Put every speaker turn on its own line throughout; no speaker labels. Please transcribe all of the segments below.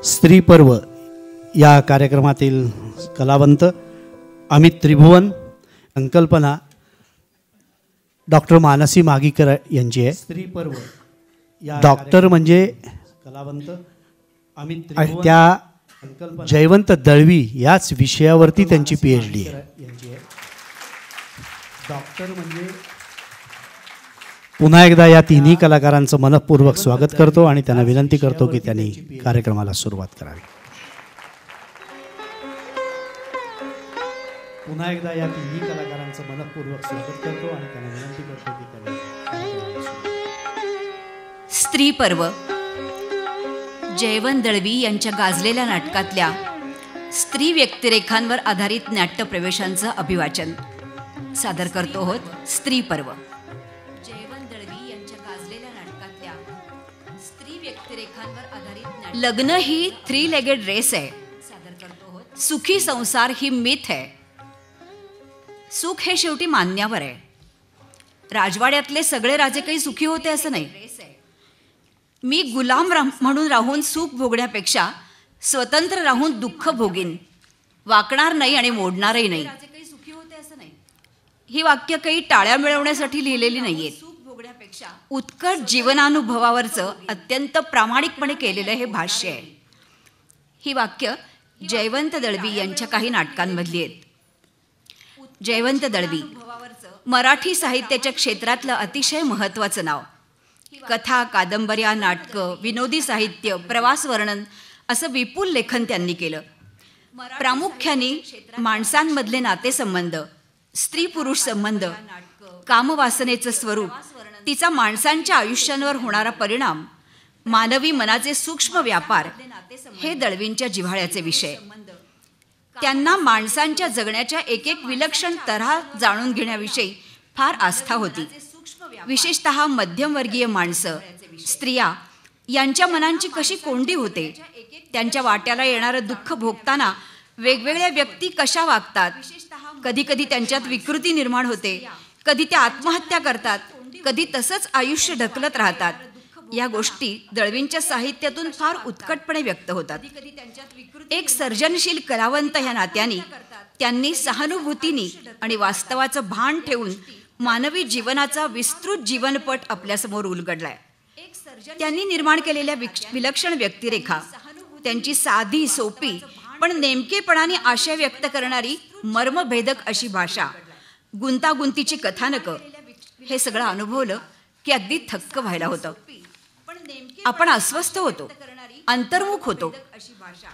स्त्री पर्व या कार्यक्रमातील कलावंत अमित त्रिभुवन, संकल्पना डॉक्टर मानसी मागीकर यांची आहे. स्त्री पर्व या डॉक्टर म्हणजे कलावंत अमित त्रिभुवन, त्या जयवंत दळवी याच विषयावरती त्यांची PhD आहे. डॉक्टर म्हणजे पुन्हा एकदा या तिन्ही कलाकारांचं मनपूर्वक स्वागत करतो आणि त्यांना विनंती करतो की त्यांनी कार्यक्रमाला सुरुवात करावी. पुन्हा एकदा या तिन्ही कलाकारांचं मनपूर्वक स्वागत करतो आणि त्यांना विनंती करतो की त्यांनी
स्त्री पर्व जयवंत दळवी यांच्या गाजलेल्या नाटकातल्या स्त्री व्यक्तिरेखांवर आधारित नाट्य प्रवेशांचं अभिवाचन सादर करतो आहोत. स्त्री पर्व जयवंत दळवी यांच्या गाजलेल्या नाटकातल्या स्त्री व्यक्तिरेखांवर आधारित लग्न ही 3 लेगेड रेस आहे. सादर करतो आहोत. सुखी संसार ही मिथ आहे. सुख हे शेवटी मान्यावर आहे. राजवाड्यातले सगळे राजे काही सुखी होते असं नाही. मी गुलाम म्हणून राहून सुख भोगण्यापेक्षा स्वतंत्र राहून दुःख भोगीन, वाकणार नाही आणि मोडणारही नाही. ही वाक्य काही टाळ्या मिळवण्यासाठी लिहिलेली नाहीयेत. उत्कट जीवनानुभवावरचं अत्यंत प्रामाणिकपणे केलेलं हे भाष्य आहे. ही वाक्य जयवंत दळवी यांच्या काही नाटकांमधली आहेत. जयवंत दळवी मराठी साहित्याच्या क्षेत्रातलं अतिशय महत्त्वाचं नाव. कथा, कादंबऱ्या, नाटकं, विनोदी साहित्य, प्रवास वर्णन असं विपुल लेखन त्यांनी केलं. प्रामुख्याने माणसांमधले नातेसंबंध, स्त्री पुरुष संबंध, कामवासनेचं स्वरूप, तिचा माणसांच्या आयुष्यांवर होणारा परिणाम, मानवी मनाचे सूक्ष्म व्यापार हे दळवींच्या जिव्हाळ्याचे विषय. त्यांना माणसांच्या जगण्याच्या एक विलक्षण तऱ्हा जाणून घेण्याविषयी फार आस्था होती. विशेषतः मध्यमवर्गीय माणसं, स्त्रिया यांच्या मनांची कशी कोंडी होते, त्यांच्या वाट्याला येणारं दुःख भोगताना वेगवेगळ्या व्यक्ती कशा वागतात, कधी कधी त्यांच्यात विकृती निर्माण होते, कधी त्या आत्महत्या करतात, कधी तसंच आयुष्य ढकलत राहतात, या गोष्टी दळवींच्या साहित्यातून फार उत्कटपणे व्यक्त होतात. एक सर्जनशील कलावंत ह्या नात्याने त्यांनी सहानुभूतीने आणि वास्तवाचं भान ठेवून मानवी जीवनाचा विस्तृत जीवनपट आपल्यासमोर उलगडलाय. त्यांनी निर्माण केलेल्या विलक्षण व्यक्तिरेखा, त्यांची साधी सोपी पण नेमकेपणाने आशय व्यक्त करणारी मर्मभेदक अशी भाषा, गुंतागुंतीची कथानकं, हे सगळं अनुभवलं की अगदी थक्क व्हायला होतं. आपण अस्वस्थ होतो, अंतर्मुख होतो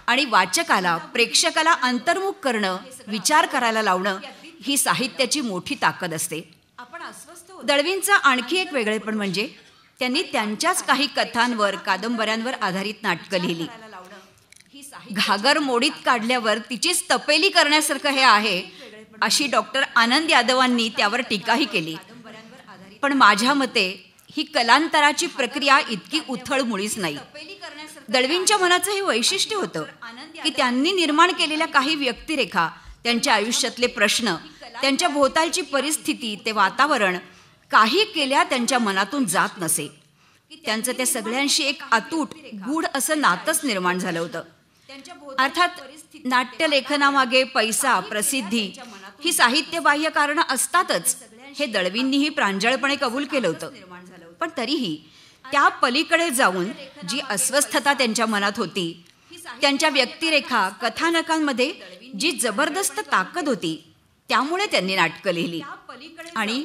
आणि वाचकाला, प्रेक्षकाला अंतर्मुख करणं, विचार करायला लावणं ही साहित्याची मोठी ताकद असते. दळवींचा आणखी एक वेगळेपण म्हणजे त्यांनी त्यांच्याच काही कथांवर, कादंबऱ्यांवर आधारित नाटकं लिहिली. घागर मोडीत काढल्यावर तिचीच तपेली करण्यासारखं हे आहे अशी डॉक्टर आनंद यादवांनी त्यावर टीकाही केली. पण माझ्या मते ही कलांतराची प्रक्रिया इतकी उथळ मुळीच नाही. दळवींच्या मनाचं हे वैशिष्ट्य होतं की त्यांनी निर्माण केलेल्या काही व्यक्तिरेखा, त्यांच्या आयुष्यातले प्रश्न, त्यांच्या भोवतालची परिस्थिती, ते वातावरण काही केल्या त्यांच्या मनातून जात नसे. त्यांचं त्या सगळ्यांशी एक अतूट, गूढ असं नातंच निर्माण झालं होतं. अर्थात नाट्यलेखनामागे पैसा, प्रसिद्धी ही साहित्यबाह्य कारणं असतातच, हे दळवींनीही प्रांजळपणे कबूल केलं होतं. पण तरीही त्या पलीकडे जाऊन जी अस्वस्थता त्यांच्या मनात होती, त्यांच्या व्यक्तिरेखा, कथानकांमध्ये जी जबरदस्त ताकद होती, त्यामुळे त्यांनी नाटकं लिहिली. आणि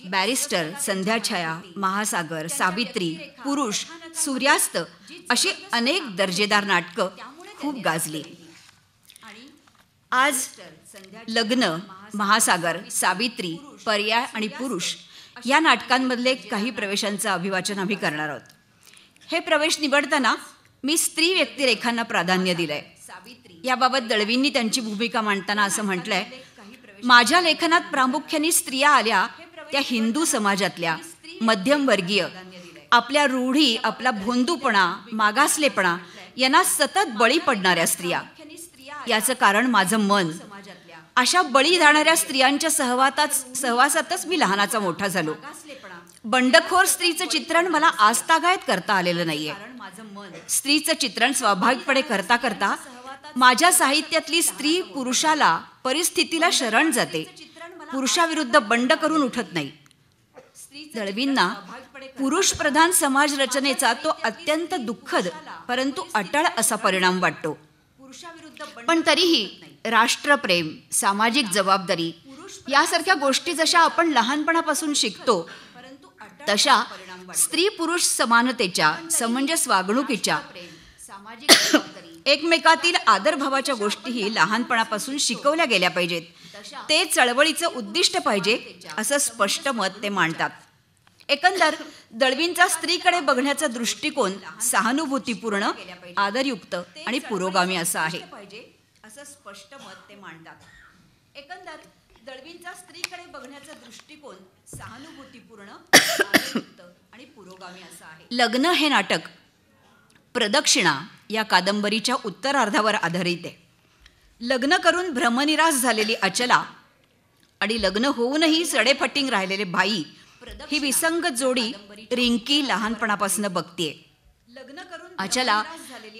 बॅरिस्टर, संध्याछाया, महासागर, सावित्री, पुरुष, सूर्यास्त अशी अनेक दर्जेदार नाटकं खूप गाजली. आज लग्न, महासागर, सावित्री, पर्याय आणि पुरुष या नाटकांमधले काही प्रवेशांचं अभिवाचन आम्ही करणार आहोत. हे प्रवेश निवडताना मी स्त्री व्यक्तिरेखांना प्राधान्य दिलंय. याबाबत दळवींनी त्यांची भूमिका मांडताना असं म्हटलंय, माझ्या लेखनात प्रामुख्याने स्त्रिया आल्या त्या हिंदू समाजातल्या, मध्यमवर्गीय, आपल्या रूढी, आपला भोंदूपणा, मागासलेपणा यांना सतत बळी पडणाऱ्या स्त्रिया. याचं कारण माझं मन, अशा बळी जाणाऱ्या स्त्रियांच्या सहवासातच मी लहानाचा मोठा झालो. बंडखोर स्त्रीचं चित्रण मला आजतागायत करता आलेलं नाहीये. स्त्रीचं चित्रण स्वाभाविकपणे करता करता माझ्या साहित्यातली स्त्री पुरुषाला, परिस्थितीला शरण जाते, पुरुषाविरुद्ध बंड करून उठत नाही. दळवींना पुरुष प्रधान समाज रचनेचा तो अत्यंत दुःखद परंतु अटळ असा परिणाम वाटतो. पण तरीही राष्ट्रप्रेम, सामाजिक जबाबदारी यासारख्या गोष्टी जशा आपण लहानपणापासून शिकतो तशा स्त्री पुरुष समानतेच्या, समंजस वागणुकीच्या, एकमेकातील आदरभावाच्या गोष्टीही लहानपणापासून शिकवल्या गेल्या पाहिजेत. ते चळवळीचं उद्दिष्ट पाहिजे असं स्पष्ट मत ते मांडतात. एकंदर दळवींचा स्त्रीकडे बघण्याचा दृष्टिकोन सहानुभूतीपूर्ण, आदरयुक्त आणि पुरोगामी असा आहे. असं स्पष्ट मत ते मांडतात. एकंदर दळवींचा स्त्रीकडे बघण्याचा दृष्टिकोन सहानुभूतीपूर्ण, आदरयुक्त आणि पुरोगामी असा आहे. लग्न हे नाटक प्रदक्षिणा या कादंबरीच्या उत्तरार्धावर आधारित आहे. लग्न करून भ्रमनिरास झालेली अचला आणि लग्न होऊनही सडेफटिंग राहिलेले भाई ही विसंगत जोडी रिंकी लहानपणापासून बघतीये. अचला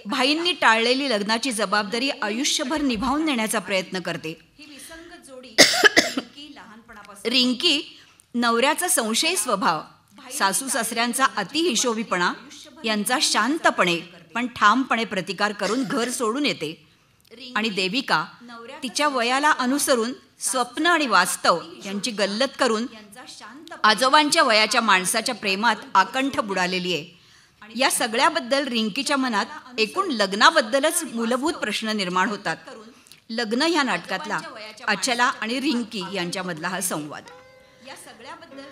भाईंनी टाळलेली लग्नाची जबाबदारी आयुष्यभर निभावून नेण्याचा प्रयत्न करते. रिंकी नवऱ्याचा संशयी स्वभाव, सासू सासऱ्यांचा अतिहिशोबीपणा यांचा शांतपणे पण ठामपणे प्रतिकार करून घर सोडून येते. आणि देविका तिच्या वयाला अनुसरून स्वप्न आणि वास्तव यांची गल्लत करून आजोबांच्या वयाच्या माणसाच्या प्रेमात आकंठ बुडालेली आहे. या सगळ्याबद्दल रिंकीच्या मनात एकूण लग्नाबद्दलच मूलभूत प्रश्न निर्माण होतात. लग्न ह्या नाटकातला अचला आणि रिंकी यांच्यामधला हा संवाद. या सगळ्याबद्दल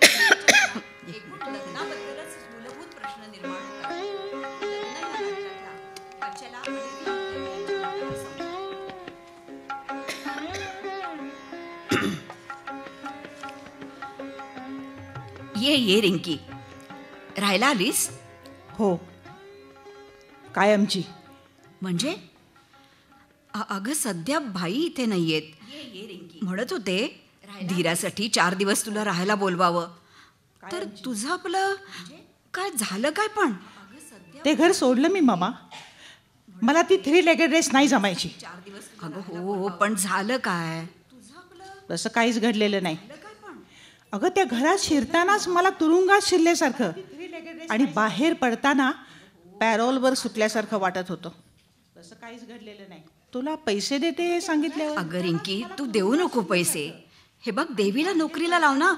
एकूण लग्नाबद्दलच मूलभूत प्रश्न निर्माण होतात. लग्न ह्या नाटकातला अचला आणि रिंकी यांच्यामधला हा संवाद. ये रिंकी, राहायला आलीस?
हो, कायमची.
म्हणजे अगं सध्या भाई इथे नाहीयेत. म्हणत होते धीरासाठी 4 दिवस तुला राहायला बोलवावं. तर तुझं आपलं काय झालं काय? पण
ते घर सोडलं मी मामा. मला ती 3 लेगेड रेस नाही जमायची.
अगं हो, पण झालं काय?
तसं काहीच घडलेलं नाही. अगं त्या घरात शिरतानाच मला तुरुंगात शिरल्यासारखं आणि बाहेर पडताना पॅरोलवर सुटल्यासारखं वाटत होतं. तसं काहीच घडलेलं नाही. तुला पैसे देते हे सांगितल्यावर.
अगं रिंकी, तू देऊ नको पैसे. हे बघ, देवीला नोकरीला लाव ना.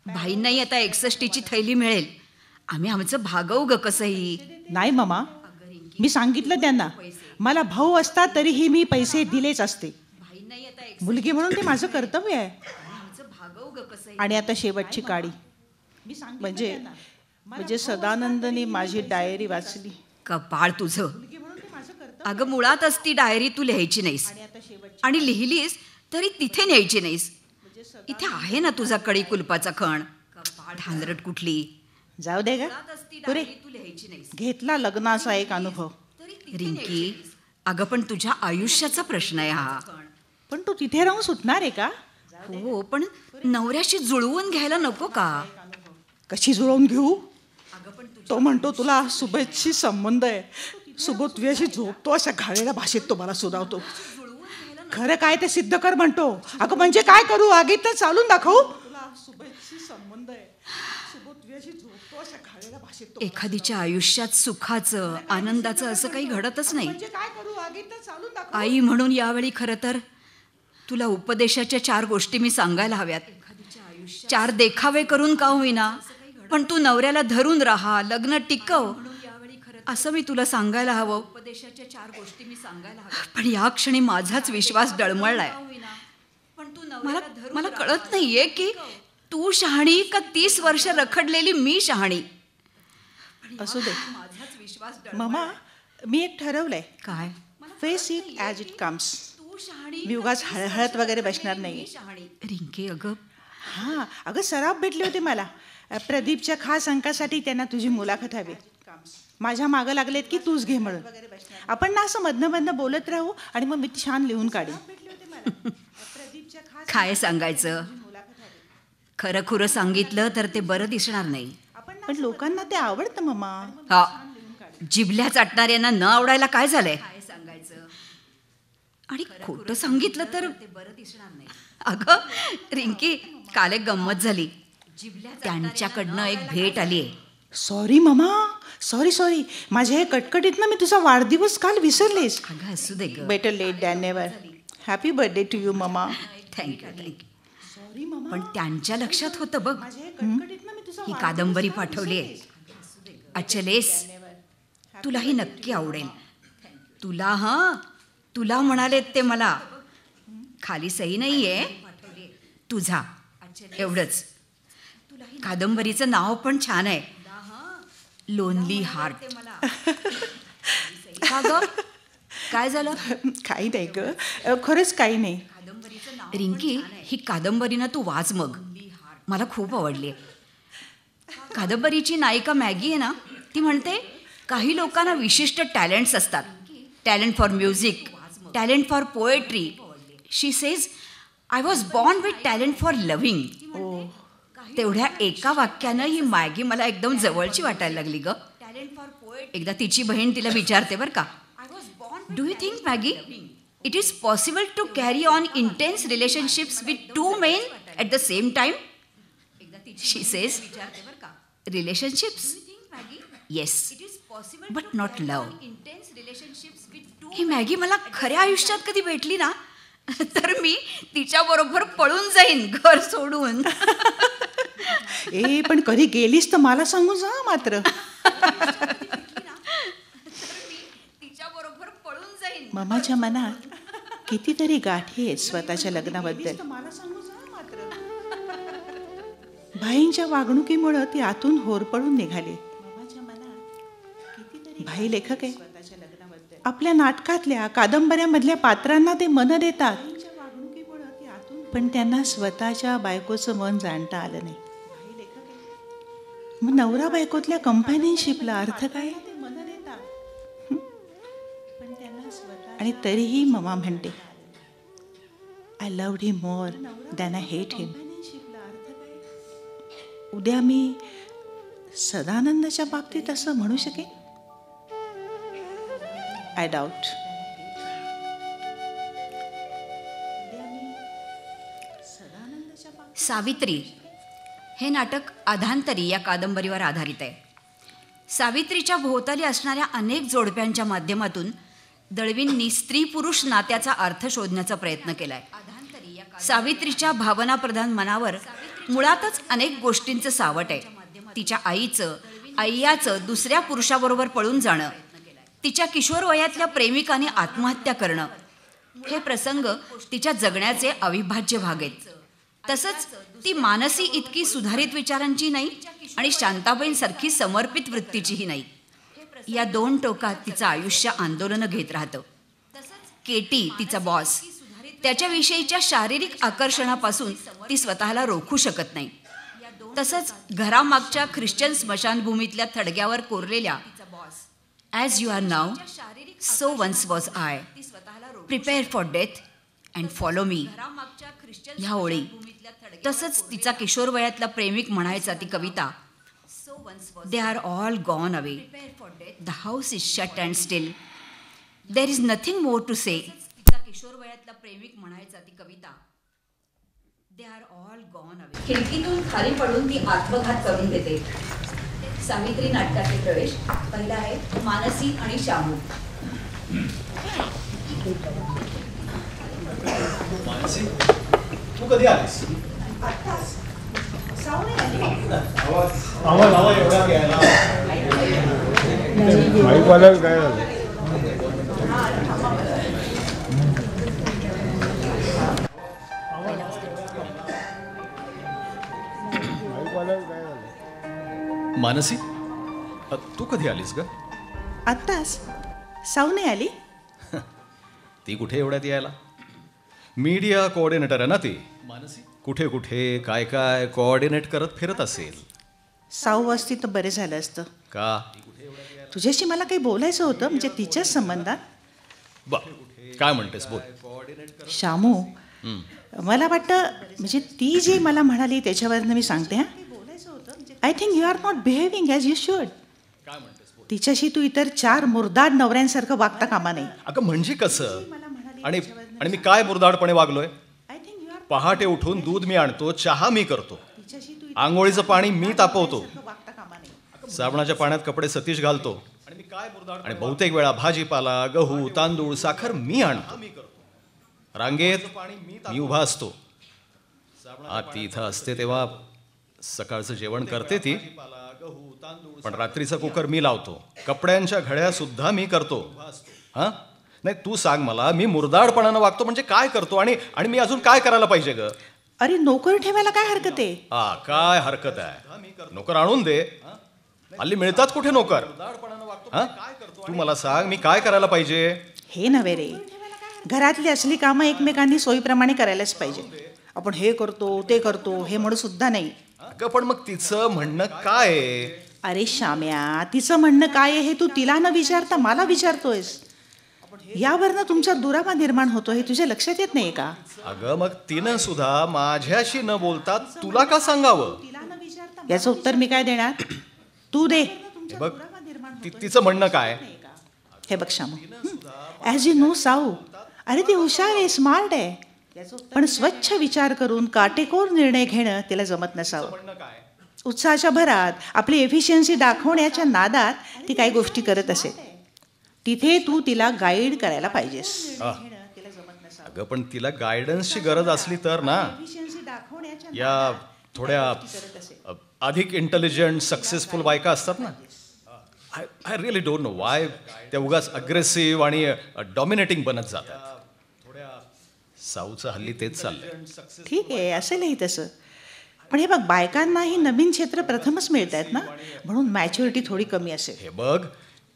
भाईंनाही आता 61ची थैली मिळेल. आम्ही आमचं भागवू ग कसंही.
नाही मामा, मी सांगितलं त्यांना. मला भाऊ असता तरीही मी पैसे दिलेच असते. मुलगी म्हणून ते माझं कर्तव्य आहे. आणि आता शेवटची काडी म्हणजे सदानंदने माझी डायरी वाचली.
कपाळ तुझं. अगं मुळातच ती डायरी तू लिहायची नाहीस आणि लिहिलीस तरी तिथे न्यायची नाहीस. इथे आहे ना तुझा कडी कुलपाचा खण. धांदरट कुठली.
जाऊ दे ग पुरे. घेतला लग्नाचा एक अनुभव.
रिंकी, अगं पण तुझ्या आयुष्याचा प्रश्न आहे हा.
पण तू तिथे राहून सुटणार आहे का?
हो, पण नवऱ्याशी जुळवून घ्यायला नको का?
कशी जुळवून घेऊ? तो म्हणतो तुला सुबोधशी संबंध आहे. सुबोध तुझ्याशी झोपतो अशा घाणेरड्या भाषेत तो मला सुनावतो. खरं काय ते सिद्ध कर म्हणतो. अगं म्हणजे काय करू? आगीत तर चालून दाखवू?
एखादीच्या आयुष्यात सुखाचं, आनंदाचं असं काही घडतच नाही. आई म्हणून यावेळी खरं तर तुला उपदेशाच्या 4 गोष्टी मी सांगायला हव्यात. 4 देखावे करून का होईना, पण तू नवऱ्याला धरून राहा, लग्न टिकव असं मी तुला सांगायला हवं. उपदेशाच्या 4 गोष्टी मी सांगायला हव्यात. पण या क्षणी माझाच विश्वास डळमळलाय. मला कळत नाहीये की तू शहाणी का 30 वर्ष रखडलेली मी शहाणी.
असू दे मामा, मी एक ठरवलंय.
काय?
Face it as it comes. मी उगाच हळहळत वगैरे बसणार नाही.
रिंकी अगं.
हां अगं, सराफ भेटले होते मला. प्रदीपच्या खास अंकासाठी त्यांना तुझी मुलाखत हवी. माझ्या मागं लागलेत की तूच घे म्हणून. आपण ना असं मधनं बोलत राहू आणि मग मी छान लिहून काढेन.
काय सांगायचं, खरं खुरं सांगितलं तर ते बरं दिसणार नाही.
पण लोकांना ते आवडतं मम्मा.
हा, जिभल्या चाटणाऱ्यांना न आवडायला काय झालंय. आणि खोटं सांगितलं तर बरं दिसणार नाही. अगं रिंकी, काल एक गंमत झाली. त्यांच्याकडनं एक भेट आली आहे.
सॉरी मम्मा, सॉरी माझ्या हे कटकटीतनं मी तुझा वाढदिवस काल विसरलेस.
अगं असू दे ग.
Better late than never. Happy birthday to you mama.
Thank you. पण त्यांच्या लक्षात होतं बघ, ही कादंबरी पाठवली आहे. अचलेस, तुला ही नक्की आवडेल. तुला म्हणालेत ते मला. खाली सही नाहीये, तुझा, एवढंच. कादंबरीचं नाव पण छान आहे, लोनली हार्ट. का ग, काय झालं.
काही नाही ग, खरंच काही नाही.
रिंकी, ही कादंबरी ना तू वाच मग, मला खूप आवडली. कादंबरीची नायिका मॅगी आहे ना, ती म्हणते काही लोकांना विशिष्ट टॅलेंट्स असतात. Talent for music, talent for poetry. She says I was born with talent for loving. तेवढ्या एका वाक्यानं ही मॅगी मला एकदम जवळची वाटायला लागली ग. एकदा तिची बहीण तिला विचारते बरं का, do you think Maggi it is possible to carry on intense relationships with two men at the same time? She says, relationships? Yes, but not love. He Maggi मला खऱ्या आयुष्यात कधी भेटली ना, तर मी तिच्याबरोबर पळून जाईन घर सोडून.
पण कधी गेलीस तर मला सांगू जा मात्र. मम्माच्या मनात कितीतरी गाठी आहेत स्वतःच्या लग्नाबद्दल. भाईंच्या वागणुकीमुळं ती आतून होरपळून निघाली. भाई लेखक आहे. आपल्या नाटकातल्या कादंबऱ्यामधल्या पात्रांना ते मन देतात, पण त्यांना स्वतःच्या बायकोचं मन जाणता आलं नाही. मग नवरा बायकोतल्या कंपॅनियनशिपला अर्थ काय. आणि तरीही मम्मा म्हणते, I loved him more than I hate him. उद्या मी सदानंदाच्या बाबतीत असं म्हणू शकेन. I doubt.
सावित्री हे नाटक अधांतरी या कादंबरीवर आधारित आहे. सावित्रीच्या भोवताली असणाऱ्या अनेक जोडप्यांच्या माध्यमातून दळवींनी स्त्री पुरुष नात्याचा अर्थ शोधण्याचा प्रयत्न केलाय. सावित्रीच्या भावनाप्रधान मनावर मुळातच अनेक गोष्टींचं सावट आहे. तिच्या आईचं, अय्याचं दुसऱ्या पुरुषाबरोबर पळून जाणं, तिच्या किशोर वयातल्या प्रेमिकाने आत्महत्या करणं, हे प्रसंग तिच्या जगण्याचे अविभाज्य भाग आहेत. तसंच ती मानसी इतकी सुधारित विचारांची नाही आणि शांताबाईंसारखी समर्पित वृत्तीचीही नाही. या दोन टोकात तिचं आयुष्य आंदोलनं घेत राहतं. केटी तिचा बॉस, त्याच्याविषयीच्या शारीरिक आकर्षणापासून ती स्वतःला रोखू शकत नाही. तसंच घरामागच्या ख्रिश्चन स्मशानभूमीतल्या थडग्यावर कोरलेल्या as you are now so once was I, prepare for death and follow me, ह्या ओळी. तसंच तिचा किशोर वयातला प्रेमिक म्हणायचा ती कविता, they are all gone away, the house is shut and still, there is nothing more to say. तिचा किशोर वयातला प्रेमिक म्हणायचा ती कविता, they are all gone away. खिडकीतून खाली पडून ती आत्मघात करून घेते. सावित्री नाटकाचे प्रवेश. पहिला आहे मानसी आणि शामू.
मानसी, तू कधी आलीस. आवाज एवढा घ्यायला
माईकवाल्याला काय झालं.
मानसी, तू कधी आलीस ग.
आत्ताच. सावने आली.
ती कुठे एवढ्यात यायला. मीडिया कोऑर्डिनेटर आहे ना ती. मानसी कुठे कुठे काय काय कोऑर्डिनेट करत फिरत असेल.
साऊ असती तर बरे झालं असतं.
का.
तुझ्याशी मला काही बोलायचं होतं, म्हणजे तिच्याच संबंधात.
काय म्हणतेस बोल.
शामू, मला वाटतं म्हणजे ती जी मला म्हणाली त्याच्यावरनं मी सांगते हां. I think you are not behaving as you should. तिच्याशी तू इतर 4 मुरदाड नवऱ्यांसारखं वागता कामा नये.
अगं म्हणजे कसं? आणि आणि मी काय मुरदाडपणे वागलोय? पहाटे उठून दूध मी आणतो, चहा मी करतो, आंघोळीचं पाणी मी तापवतो, साबणाच्या पाण्यात कपडे सतीश घालतो, आणि बहुतेक वेळा भाजीपाला, गहू, तांदूळ, साखर मी आणतो. रांगेत मी उभा असतो. ती इथं असते तेव्हा सकाळचं जेवण करते ती, पण रात्रीचा कुकर मी लावतो, कपड्यांच्या घड्या सुद्धा मी करतो. हा नाही, तू सांग मला, मी मुरदाडपणानं वागतो म्हणजे काय करतो, आणि मी अजून काय करायला पाहिजे ग?
अरे नोकर ठेवायला काय हरकत आहे?
काय हरकत आहे? नोकर आणून दे. हल्ली मिळतात कुठे नोकर? हा तू मला सांग, मी काय करायला पाहिजे?
हे नव्हे रे, घरातली असली कामं एकमेकांनी सोयीप्रमाणे करायलाच पाहिजे. आपण हे करतो ते करतो हे म्हणू सुद्धा नाही.
अगं पण मग तिचं म्हणणं काय आहे?
अरे श्याम्या, तिचं म्हणणं काय आहे हे तू तिला न विचारता मला विचारतोयस. यावरनं तुमचा दुरावा निर्माण होतो हे तुझ्या लक्षात येत नाही का?
अगं मग तिनं सुद्धा माझ्याशी न बोलता तुला का सांगावं?
याचं उत्तर मी काय देणार? तू दे.
हे बघ, तिचं म्हणणं काय?
हे बघ श्यामू, ॲज यू नो साऊ, अरे ती हुशार आहे, स्मार्ट आहे, पण स्वच्छ विचार करून काटेकोर निर्णय घेणं तिला जमत नसावं. उत्साहाच्या भरात आपली एफिशियन्सी दाखवण्याच्या नादात ती काही गोष्टी करत असे. तिथे तू तिला गाईड करायला पाहिजेस.
अगं पण तिला गायडन्सची गरज असली तर ना, या थोड्या अधिक इंटेलिजंट सक्सेसफुल बायका असतात ना, I really don't know Y त्या उगाच अग्रेसिव्ह आणि डॉमिनेटिंग बनत जातात. साऊचं हल्ली तेच चाललंय.
ठीक आहे, असेलही तसं, पण हे बघ, बायकांनाही नवीन क्षेत्र प्रथमच मिळत आहेत ना, म्हणून मॅच्युरिटी थोडी कमी असेल.
हे बघ,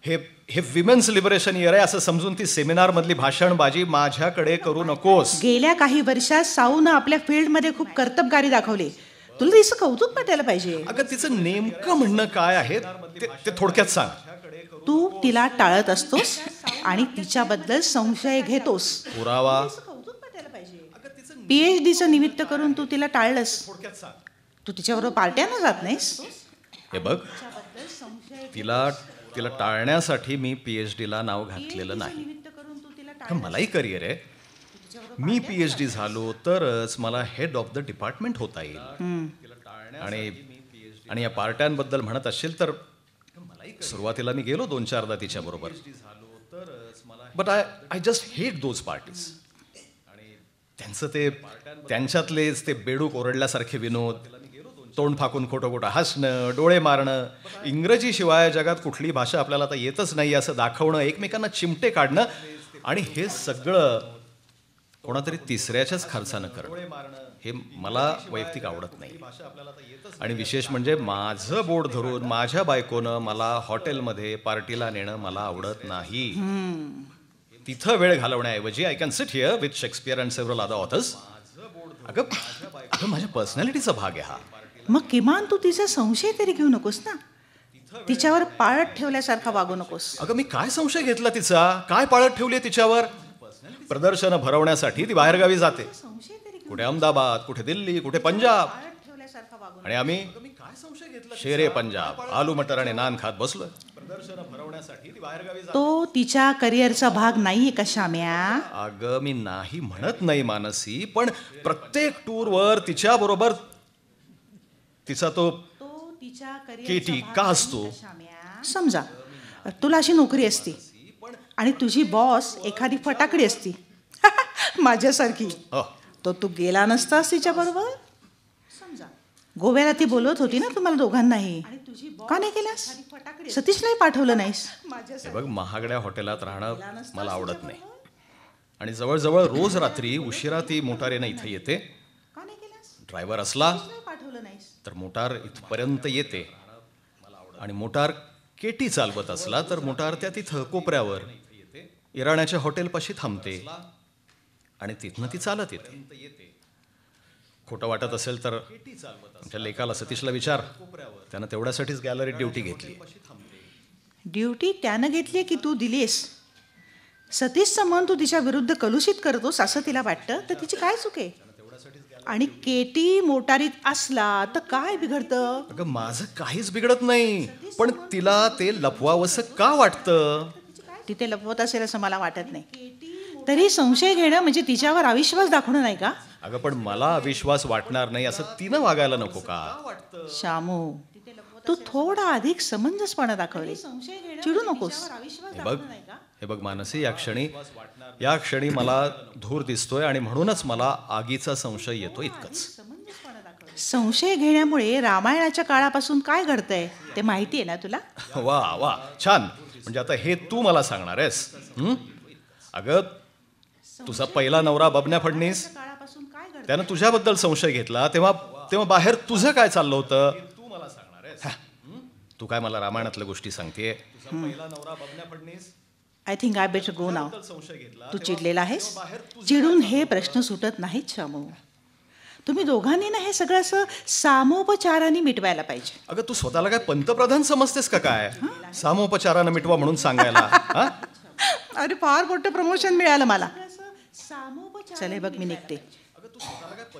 हे विमेन्स लिबरेशन इयर आहे असं समजून ती सेमिनार मधली भाषणबाजी माझ्याकडे करू नकोस.
गेल्या काही वर्षात साऊनं आपल्या फील्डमध्ये खूप कर्तबगारी दाखवली. तुला तिचं कौतुक वाटायला पाहिजे.
अगं तिचं नेमकं म्हणणं काय आहे ते थोडक्यात सांग.
तू तिला टाळत असतोस आणि तिच्याबद्दल संशय घेतोस.
पुरावा?
PhDचं निमित्त करून तू तिला टाळलंस. तू तिच्याबरोबर पार्ट्यानं जात नाहीस.
हे बघ, तिला टाळण्यासाठी मी PhDला नाव घातलेलं नाही. मलाही करिअर आहे. मी PhD झालो तरच मला हेड ऑफ द डिपार्टमेंट होता येईल. आणि या पार्ट्यांबद्दल म्हणत असेल तर सुरुवातीला मी गेलो 2-4दा तिच्या बरोबर, but I just hate those parties. त्यांच्यातलेच ते बेडूक ओरडल्यासारखे विनोद, तोंड फाकून खोटं खोटं हसणं, डोळे मारणं, इंग्रजीशिवाय जगात कुठली भाषा आपल्याला आता येतच नाही असं दाखवणं, एकमेकांना चिमटे काढणं, आणि हे सगळं कोणातरी तिसऱ्याच्याच खर्चानं करणं, हे मला वैयक्तिक आवडत नाही. आणि विशेष म्हणजे माझं बोट धरून माझ्या बायकोनं मला हॉटेलमध्ये पार्टीला नेणं मला आवडत नाही. तिथं वेळ घालवण्याऐवजी I can sit here with Shakespeare and several other authors. अगं माझ्या पर्सनॅलिटीचा भाग आहे हा.
मग किमान तू तिचा संशय तरी घेऊ नकोस ना, तिच्यावर पाळत ठेवल्यासारखा वागू नकोस.
अगं मी काय संशय घेतला तिचा? काय पाळत ठेवली तिच्यावर? प्रदर्शनं भरवण्यासाठी ती बाहेरगावी जाते, कुठे अहमदाबाद, कुठे दिल्ली, कुठे पंजाब, आणि आम्ही शेरे पंजाब, आलू मटर आणि नान खात बसलोय.
तो तिच्या करिअरचा भाग नाहीये का श्याम्या?
अगं मी नाही म्हणत नाही मानसी, पण प्रत्येक टूरवर तिच्या बरोबर तिचा तो केटी का असतो?
समजा तुला अशी नोकरी असती आणि तुझी बॉस एखादी फटाकडी असती माझ्यासारखी, तो तू गेला नसतास तिच्या बरोबर? समजा गोव्याला ती बोलवत होती ना तुम्हाला दोघांनाही, का नाही केलास? सतीशलाही पाठवलं नाहीस.
हे बघ, महागड्या हॉटेलात राहणं मला आवडत नाही, आणि जवळजवळ रोज रात्री उशिरा ती मोटारीनं इथे येते. ड्रायव्हर असला तर मोटार इथपर्यंत येते, आणि मोटार केटी चालवत असला तर मोटार त्या तिथं कोपऱ्यावर इराण्याच्या हॉटेलपाशी थांबते, आणि तिथनं ती चालत येते. खोटं वाटत असेल तर आमच्या लेकाला सतीशला विचार, त्यानं तेवढ्यासाठीच गॅलरीत ड्युटी घेतली.
ड्युटी त्यानं घेतली की तू दिलीस? सतीशचं मन तू तिच्या विरुद्ध कलुषित करतोस असं तिला वाटतं तर तिची काय चूक आहे? आणि केटी मोटारीत असला तर काय बिघडतं?
अगं माझं काहीच बिघडत नाही, पण तिला ते लपवावंसं का वाटतं?
तिथे लपवत असेल असं मला वाटत नाही. तरी संशय घेणं म्हणजे तिच्यावर अविश्वास दाखवणं नाही का?
अगं पण मला अविश्वास वाटणार नाही असं तिनं वागायला नको का?
शामू, तू थोडा अधिक समंजसपणा दाखवले. चिडू नकोस.
हे बघ मानसी, या क्षणी मला धूर दिसतोय आणि म्हणूनच मला आगीचा संशय येतो, इतकंच.
संशय घेण्यामुळे रामायणाच्या काळापासून काय घडतंय ते माहिती आहे ना तुला?
वा वा, छान. म्हणजे आता हे तू मला सांगणार आहेस? अगं तुझा पहिला नवरा बबन्या फडणीस, त्यानं तुझ्याबद्दल संशय घेतला, तेव्हा बाहेर तुझं काय चाललं होतं? तू मला सांगणार आहेस? तू काय मला रामायणातल्या गोष्टी सांगतेय? पहिला नवरा बबन्या Phadnis,
I think I better go now. तू चिडलेला आहेस? चिडून हे प्रश्न सुटत नाहीत शामू. तुम्ही दोघांनी ना हे सगळं असं सामोपचाराने मिटवायला पाहिजे.
अगं तू स्वतःला काय पंतप्रधान समजतेस का काय? सामोपचारानं मिटवा म्हणून सांगायला?
अरे फार मोठं प्रमोशन मिळालं मला. चले बघ मी निघते.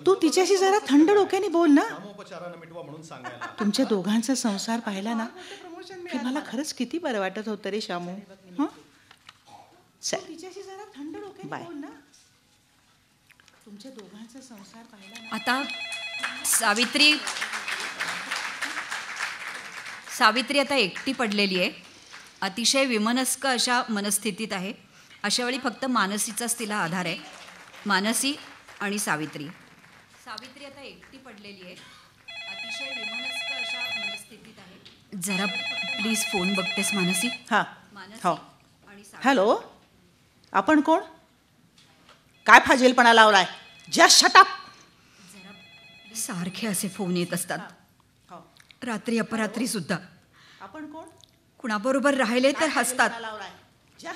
तू तिच्याशी जरा थंड डोक्याने बोल ना. तुमच्या दोघांचा संसार पाहिला ना की मला खरंच किती बरं वाटत होतं रे शामू. बाय. तुमच्या दोघांचा संसार पाहिला.
आता सावित्री आता एकटी पडलेली आहे. अतिशय विमनस्क अशा मनस्थितीत आहे. अशा वेळी फक्त मानसीचाच तिला आधार आहे. मानसी आणि सावित्री आता एकटी पडलेली आहे. अतिशय विमनस्क अशा मनस्थितीत आहे. जरा प्लीज फोन बघतेस मानसी?
हां हो. हॅलो, आपण कोण? काय फाजीलपणा लावलाय? Just shut up.
सारखे असे फोन येत असतात, रात्री अपरात्री सुद्धा.
आपण कोण?
कुणाबरोबर राहिले तर हसतात,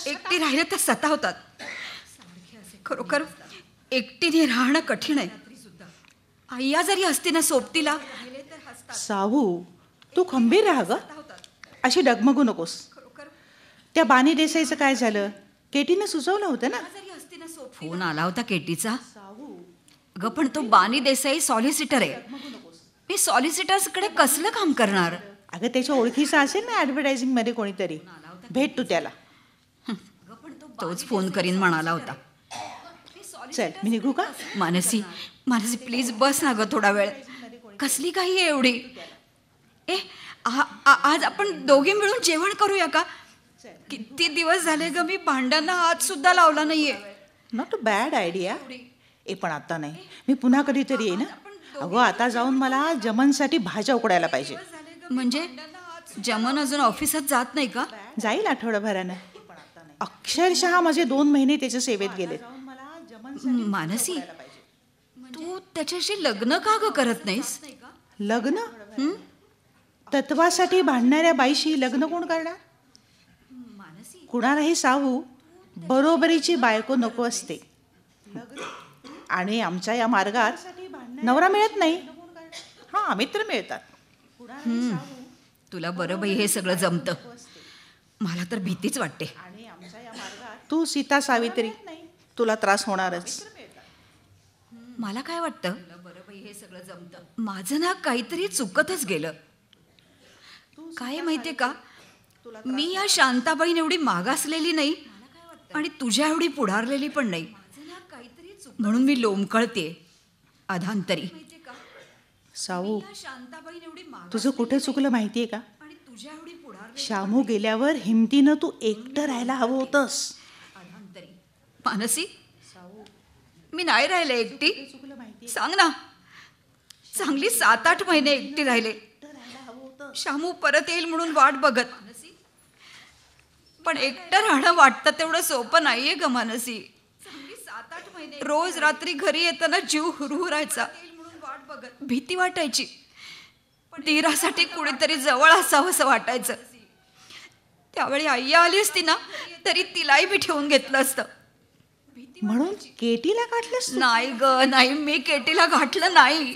एकटी राहिले तर सतावतात. खरोखर एकटीने राहणं कठीण आहे. आय्या जरी असती ना सोबतीला.
सावू, तू खंबीर राहा ग. अशी डगमगू नकोस. त्या बानी देसाईचं काय झालं? केटीनं सुचवलं होतं ना.
फोन आला होता केटीचा. अगं पण तो बानी देसाई सॉलिसिटर आहे. मी सॉलिसिटर्सकडे कसलं काम करणार?
अगं त्याच्या ओळखीचा असेल ना ऍडव्हर्टायझिंग मध्ये कोणीतरी. भेट तू त्याला.
तोच फोन करीन म्हणाला होता.
चल मी निघू का?
मानसी प्लीज बस ना ग थोडा वेळ. कसली काही आहे एवढी? आज आपण दोघे मिळून जेवण करूया का? किती दिवस झाले ग मी भांड्यांना हात सुद्धा लावला नाहीये.
Not a bad idea. पण आता नाही, मी पुन्हा कधीतरी येईन. अगं आता जाऊन मला जमनसाठी भाज्या उकडायला पाहिजे.
म्हणजे जमन अजून ऑफिसात जात नाही का?
जाईल आठवड्याभरानं. अक्षरशः माझे 2 महिने त्याच्या सेवेत गेले.
मानसी, तू त्याच्याशी लग्न का ग करत नाहीस?
लग्न? तत्वासाठी भांडणाऱ्या बाईशी लग्न कोण करणार? कुणालाही सावू बरोबरीची बायको नको असते. आणि आमच्या या मार्गात नवरा मिळत नाही. हा, मित्र मिळतात.
तुला बरं बाई हे सगळं जमतं. मला तर भीतीच वाटते.
तू सीता सावित्री, तुला त्रास होणारच.
मला काय वाटतं, हे सगळं जमतं, माझं ना काहीतरी चुकतच गेलं. काय माहितीये का, मी या शांताबाईन एवढी मागासलेली नाही आणि तुझ्या एवढी पुढारलेली पण नाही. म्हणून मी लोंबकळते अधांतरी.
सावू, तुझं कुठे चुकलं माहितीये का? शामू गेल्यावर हिमतीनं तू एकटं राहायला हवं होतंस.
मानसी, मी नाही राहिले एकटी. सांग ना, चांगली 7-8 महिने एकटी राहिले. शामू परत येईल म्हणून वाट बघत. पण एकटं राहणं वाटतं तेवढं सोपं नाहीये ग मानसी. रोज रात्री घरी येताना जीव हुरहुरायचा. भीती वाटायची. धीरासाठी कुणीतरी जवळ असावं असं वाटायचं. त्यावेळी आय्या आली असती ना तरी तिलाही मी ठेवून घेतलं असतं.
म्हणून केटीला गाठलंस?
नाही ग नाही, मी केटीला गाठलं नाही.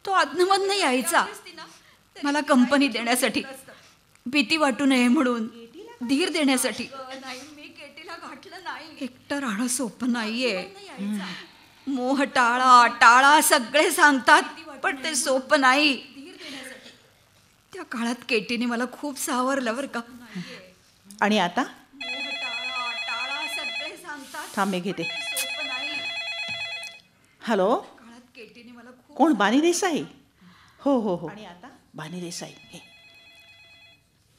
तो अधनमधनं यायचा मला कंपनी देण्यासाठी, भीती वाटू नये म्हणून, धीर देण्यासाठी. एकटं राहणं सोपं नाहीये. मोह टाळा टाळा सगळे सांगतात, पण ते सोपं नाही. त्या काळात केटीने मला खूप सावरलं बरं का.
आणि आता
मोह टाळा टाळा सगळे सांगतात,
थांब मी घेते.
ते सोपं नाही.
हॅलो,
काळात केटीने मला खूप
कोण? बानी देसाई? हो हो हो. आणि आता बानी देसाई. हे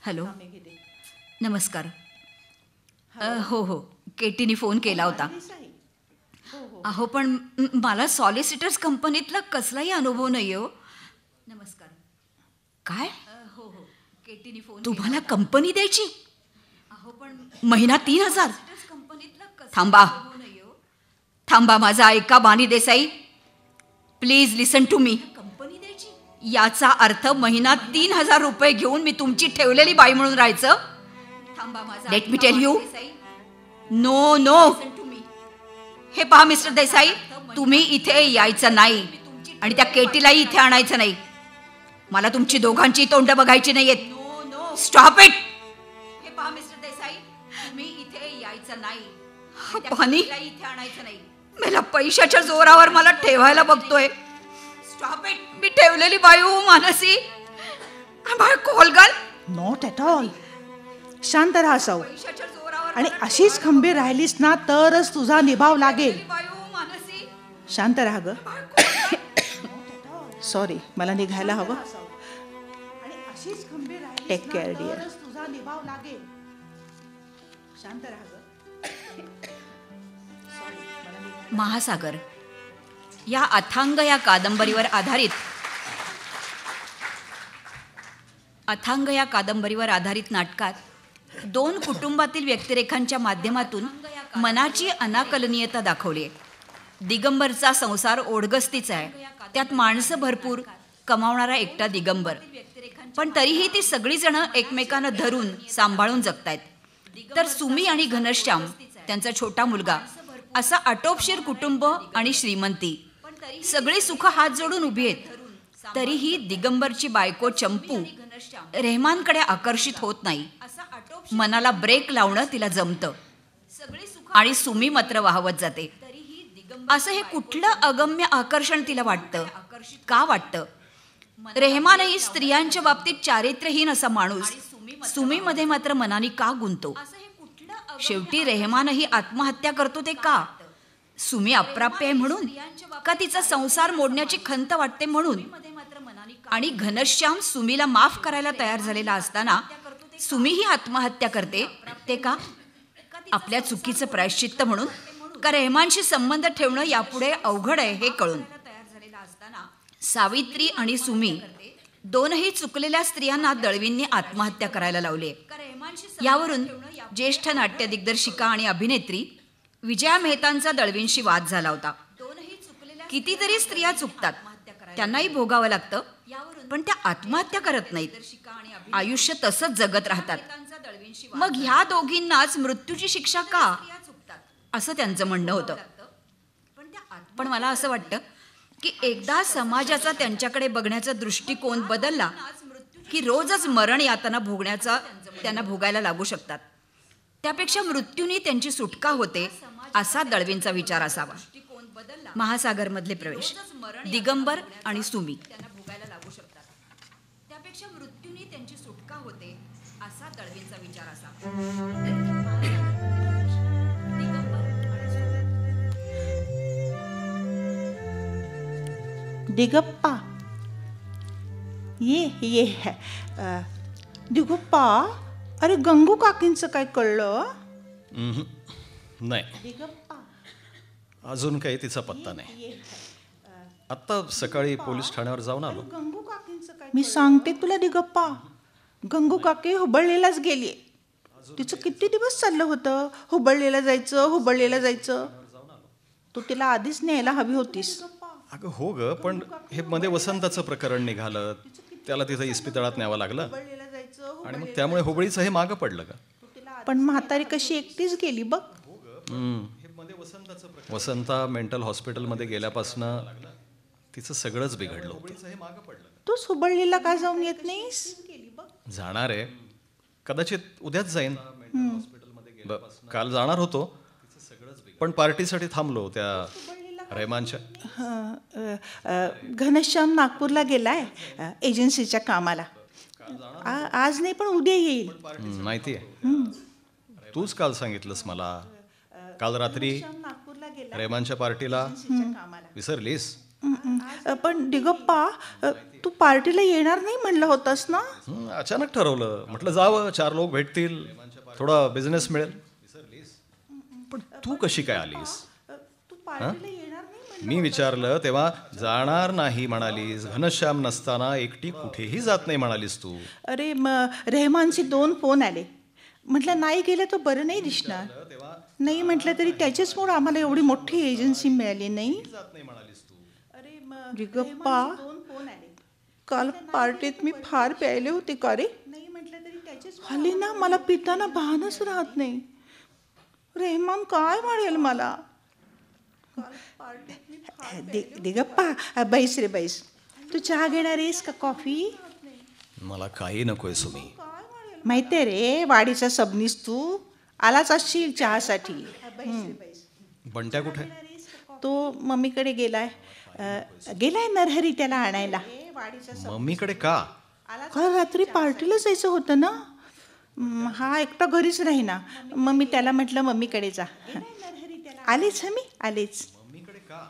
हॅलो, नमस्कार. हो हो, केटीने फोन केला होता. अहो पण मला सॉलिसिटर्स कंपनीतला कसलाही अनुभव नाही हो. नमस्कार. काय? हो हो, केटीने फोन. तुम्हाला कंपनी द्यायची? अहो पण महिना 3,000. थांबा थांबा, माझा ऐका Bani Desai, please listen to me. Company द्यायची याचा अर्थ महिना 3,000 रुपये घेऊन मी तुमची ठेवलेली बाई म्हणून राहायचं? Let me tell you, no no. हे पहा मिस्टर देसाई, तुम्ही इथे यायचं नाही आणि त्या केटीलाही इथे आणायचं नाही. मला तुमची दोघांची तोंड बघायची नाहीयेत. Stop it. हे पहा मिस्टर देसाई, तुम्ही इथे यायचं नाही. पाणी इथे आणायचं नाही. मला पैशाच्या जोरावर मला ठेवायला बघतोय. Stop it. मी ठेवलेली बायू Mansi. Call girl.
Not at all. शांत राहा साऊ.
पैशाच्या जोरावर
आणि अशीच खंबीर राहिलीस ना तरच तुझा निभाव लागेल.
बायू मानसी.
शांत राहा ग. सॉरी, मला निघायला हवं. Take care dear. तुझा निभाव लागेल. शांत राहा ग.
महासागर या अथांग या कादंबरीवर आधारित नाटकात 2 कुटुंबातील व्यक्तिरेखांच्या माध्यमातून मनाची अनाकलनीयता दाखवली आहे. दिगंबरचा संसार ओढगस्तीचा आहे. त्यात माणसं भरपूर, कमावणारा एकटा दिगंबर, पण तरीही ती सगळीजण एकमेकांना धरून सांभाळून जगतायत. तर सुमी आणि घनश्याम, त्यांचा छोटा मुलगा, असा आटोपशीर कुटुंब आणि श्रीमंती, सगळी सुख हात जोडून उभी आहेत. तरीही दिगंबरची बायको चंपू रेहमानकडे आकर्षित होत नाही. मनाला ब्रेक लावणं तिला जमतं आणि सुमी मात्र वाहवत जाते. असं हे कुठलं अगम्य आकर्षण तिला वाटतं? का वाटतं? रेहमानही स्त्रियांच्या बाबतीत चारित्र्यहीन असा माणूस सुमीमध्ये मात्र मनाने का गुंतो? शेवटी रेहमानही आत्महत्या करतो ते का? सुमी अप्राप्य आहे म्हणून? का तिचा संसार मोडण्याची खंत वाटते म्हणून? आणि घनश्याम सुमीला माफ करायला तयार झालेला असताना सुमीही आत्महत्या करते ते का? आपल्या चुकीचं प्रायश्चित्त म्हणून? का रेहमानशी संबंध ठेवणं यापुढे अवघड आहे हे कळून? सावित्री आणि सुमी दोनही चुकलेल्या स्त्रियांना दळवींनी आत्महत्या करायला लावले. यावरून ज्येष्ठ नाट्य दिग्दर्शिका आणि अभिनेत्री विजया मेहतांचा दळवींशी वाद झाला होता. कितीतरी स्त्रिया चुकतात, त्यांनाही भोगावं लागतं, पण त्या आत्महत्या करत नाहीत, आयुष्य तसंच जगत राहतात. मग ह्या दोघींनाच मृत्यूची शिक्षा का, असं त्यांचं म्हणणं होतं. पण मला असं वाटतं की एकदा समाजाचा त्यांच्याकडे बघण्याचा दृष्टिकोन बदलला की रोजच मरण यातना भोगण्याचा त्यांना भोगायला लागू शकतात. त्यापेक्षा मृत्यूने त्यांची सुटका होते असा दळवींचा विचार असावा. महासागरमधले प्रवेश, दिगंबर आणि सुमी. त्यापेक्षा मृत्यूने त्यांची सुटका होते असा दळवींचा विचार असावा.
दिगप्पा, ये दिगप्पा, अरे गंगू काकींचं काय कळलं?
नाही,
दिगप्पा,
अजून काही तिचा पत्ता नाही. आत्ता सकाळी पोलीस ठाण्यावर जाऊन आलो.
गंगू काकींचं काय? मी सांगते तुला दिगप्पा, गंगू काकी हुबळलेलाच गेली. तिचं किती दिवस चाललं होतं हुबळलेला जायचं. तू तिला आधीच न्यायला हवी होतीस.
अगं हो ग, पण हे मध्ये वसंताचं प्रकरण निघालं, त्याला तिथं इस्पितळात न्यावं लागलं आणि मग त्यामुळे हुबळीचं हे मागं पडलं का.
पण म्हातारी कशी एकटीच गेली बघ.
वसंता मेंटल हॉस्पिटलमध्ये गेल्यापासनं तिचं सगळंच बिघडलं होतं.
तूच हुबळलेला काय जाऊन येत नाहीस?
जाणार आहे, कदाचित उद्याच जाईन. काल जाणार होतो पण पार्टीसाठी थांबलो त्या रेहमानच्या?
घनश्याम नागपूरला गेलाय एजन्सीच्या कामाला. आज नाही पण उद्या येईल.
माहिती आहे, तूच काल सांगितलंस मला. काल रात्री
नागपूरला गेला
रेहमानच्या पार्टीला
कामाला.
विसरलीस?
पण दिगप्पा, तू पार्टीला येणार नाही म्हणलं होतास ना?
अचानक ठरवलं, म्हटलं जावं, 4 लोक भेटतील, थोडा बिझनेस मिळेल. पण तू कशी काय आलीस?
तू पार्टीला येणार नाही?
मी विचारलं तेव्हा जाणार नाही म्हणालीस. घनश्याम नसताना एकटी कुठेही जात नाही म्हणालीस तू.
अरे रेहमानचे 2 फोन आले. म्हटलं नाही गेलं तर बरं नाही दिसणार. नाही म्हटलं तरी त्याच्याचमुळे आम्हाला एवढी मोठी एजन्सी मिळाली नाही. अरे गप्पा, काल पार्टीत मी फार प्यायले होते का रे? नाही म्हटलं तरी त्याच्याच हल्ली ना मला पिताना भानच राहत नाही. रेहमान काय म्हणेल मला? दिगप्पा बैस रे बैस. तू चहा घेणार आहेस का कॉफी?
मला काही नकोय सुमी.
माहितीये रे, वाडीचा सबनीस तू आलाच असशील चहासाठी.
बंट्या कुठे?
तो मम्मीकडे गेलाय. गेलाय नरहरी त्याला आणायला.
मम्मीकडे का?
काल रात्री पार्टीला जायचं होतं ना. हा एकटा घरीच राहीना. मग मी त्याला म्हटलं मम्मीकडे जा. आलेच मी आलेच.
मम्मीकडे का?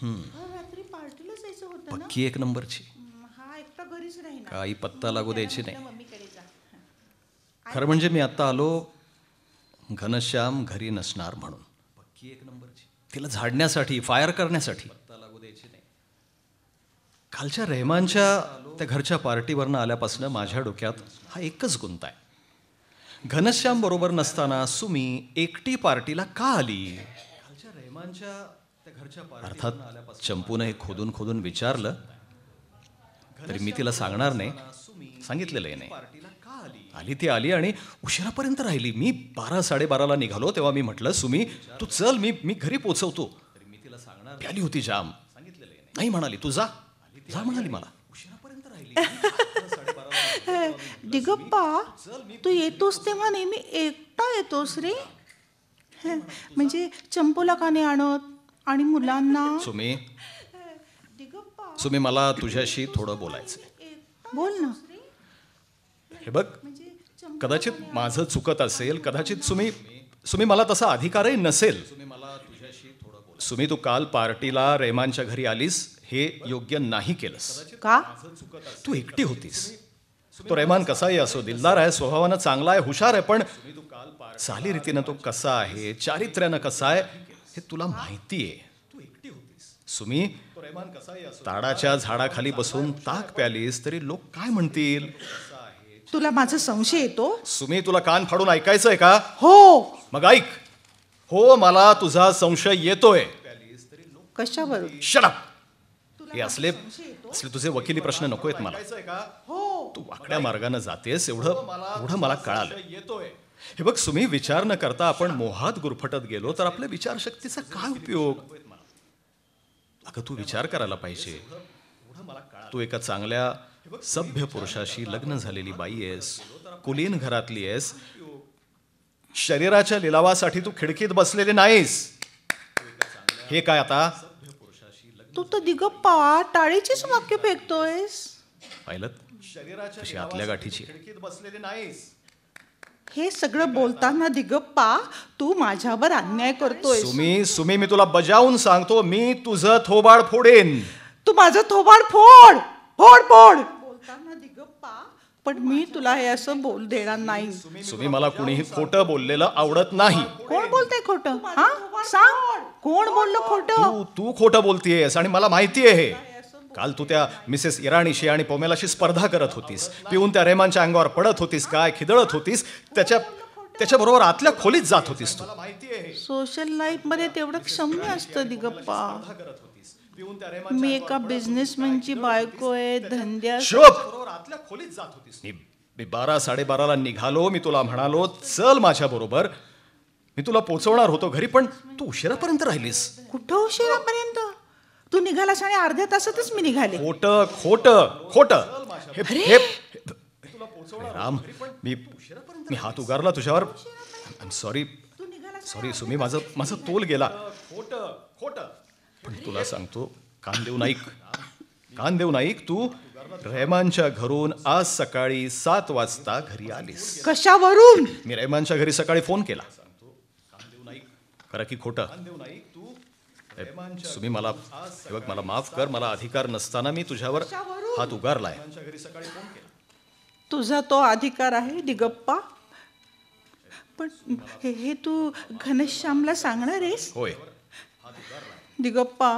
रात्री पार्टीला जायचं होतं ना.
पक्की 1 नंबरची.
हा एकटा घरीच राहीना.
काही पत्ता लागू द्यायची नाही.
मम्मीकडे जा.
खरं म्हणजे मी आता आलो घनश्याम घरी नसणार म्हणून. पक्की 1 नंबरची. तिला झाडण्यासाठी, फायर करण्यासाठी. पत्ता लागू द्यायची नाही. कालच्या रेहमानच्या त्या घरच्या पार्टीवरनं आल्यापासून माझ्या डोक्यात हा एकच गुंता आहे. घनश्याम बरोबर नसताना सुमी एकटी पार्टीला का आली? कालच्या रेहमानच्या त्या घरच्या अर्थात चंपूनं हे खोदून खोदून विचारलं तरी मी तिला सांगणार नाही, सांगितलेलंही नाही. आली ती आली आणि उशिरापर्यंत राहिली. मी 12-12:30ला निघालो तेव्हा मी म्हटलं सुमी तू चल, मी घरी पोचवतो. मी तिला सांगणार प्याली होती जाम. नाही म्हणाली, तू जा जा म्हणाली मला. उशिरापर्यंत राहिली.
दिगप्पा, तू येतोस तेव्हा नेहमी एकटा येतोस रे. म्हणजे चंपूला का नाही आणत आणि मुलांना?
सुमी मला तुझ्याशी थोडं बोलायचंय.
बोल ना.
हे बघ, कदाचित माझं चुकत असेल, कदाचित सुमी मला तसा अधिकारही नसेल. सुमी तू काल पार्टीला रेहमानच्या घरी आलीस हे योग्य नाही केलंस.
का?
तू एकटी होतीस. तो रेहमान कसाही असो, दिलदार आहे, स्वभावानं चांगला आहे, हुशार आहे, पण चालीरीतीनं तो कसा आहे, चारित्र्यानं कसा आहे हे तुला माहिती आहे. तू एकटी होतीस. सुमी, ताडाच्या झाडाखाली बसून ताक प्यालीस तरी लोक काय म्हणतील?
तुला माझा संशय येतो?
सुमी, तुला कान फाडून ऐकायचंय का?
हो.
मग ऐक. हो, मला तुझा संशय येतोय.
कशावर?
Shut up. हे असले तुझे वकिली प्रश्न नकोयत मला. तू वाकड्या मार्गाने जातेस एवढं मला कळालं. हे बघ सुमी, विचार न करता आपण मोहात गुरफटत गेलो तर आपल्या विचारशक्तीचा काय उपयोग? अगं तू विचार करायला पाहिजे. तू एका चांगल्या सभ्य पुरुषाशी लग्न झालेली बाई आहेस, कुलीन घरातली आहेस. शरीराच्या लिलावासाठी तू खिडकीत बसलेली नाहीस. हे काय आता?
तू तर दिगप्पा टाळीचीच वाक्य फेकतोयस.
पाहिलं कशी आतल्या गाठीची.
हे सगळं बोलताना दिगप्पा तू माझ्यावर अन्याय करतोय.
सुमी, मी तुला बजावून सांगतो, मी तुझं थोबाड फोडेन.
तू माझं थोबाड फोड फोड फोड. बोलताना दिगप्पा, पण मी तुला हे असं बोल देणार नाही.
सुमी, मला कुणीही खोटं बोललेलं आवडत नाही.
कोण बोलतंय खोटं? हा सांग, कोण बोललं खोटं?
तू खोटं बोलतीयस आणि मला माहिती आहे. काल तू त्या मिसेस इराणीशी आणि पोमेलाशी स्पर्धा करत होतीस, पिऊन त्या रेहमानच्या अंगावर पडत होतीस, काय खिदळत होतीस, त्याच्याबरोबर आतल्या खोलीत जात होतीस. तू
सोशल लाईफ मध्ये तेवढं क्षम्य असतं दिगप्पा. मी एका बिझनेसमॅनची बायको आहे, धंद्या.
आतल्या खोलीत जात होतीस. मी 12-12:30ला निघालो. मी तुला म्हणालो चल माझ्या बरोबर, मी तुला पोहोचवणार होतो घरी, पण तू उशिरापर्यंत राहिलीस.
कुठं उशिरापर्यंत? तू निघालास आणि अर्ध्या तासातच मी निघाले.
खोटं. राम, मी हात उगारला तुझ्यावर. सॉरी सुमी, माझा तोल गेला. पण तुला सांगतो, कान देऊन ऐक. तू रेहमानच्या घरून आज सकाळी 7 वाजता घरी आलीस.
कशावरून?
मी रेहमानच्या घरी सकाळी फोन केला. खरं की खोटं? तुम्ही मला हे बघ, मला माफ कर. मला अधिकार नसताना मी तुझ्यावर हात उगारलाय.
तुझा तो अधिकार आहे दिगप्पा, पण हे तू घनश्यामला सांगणार आहेस?
होय.
दिगप्पा,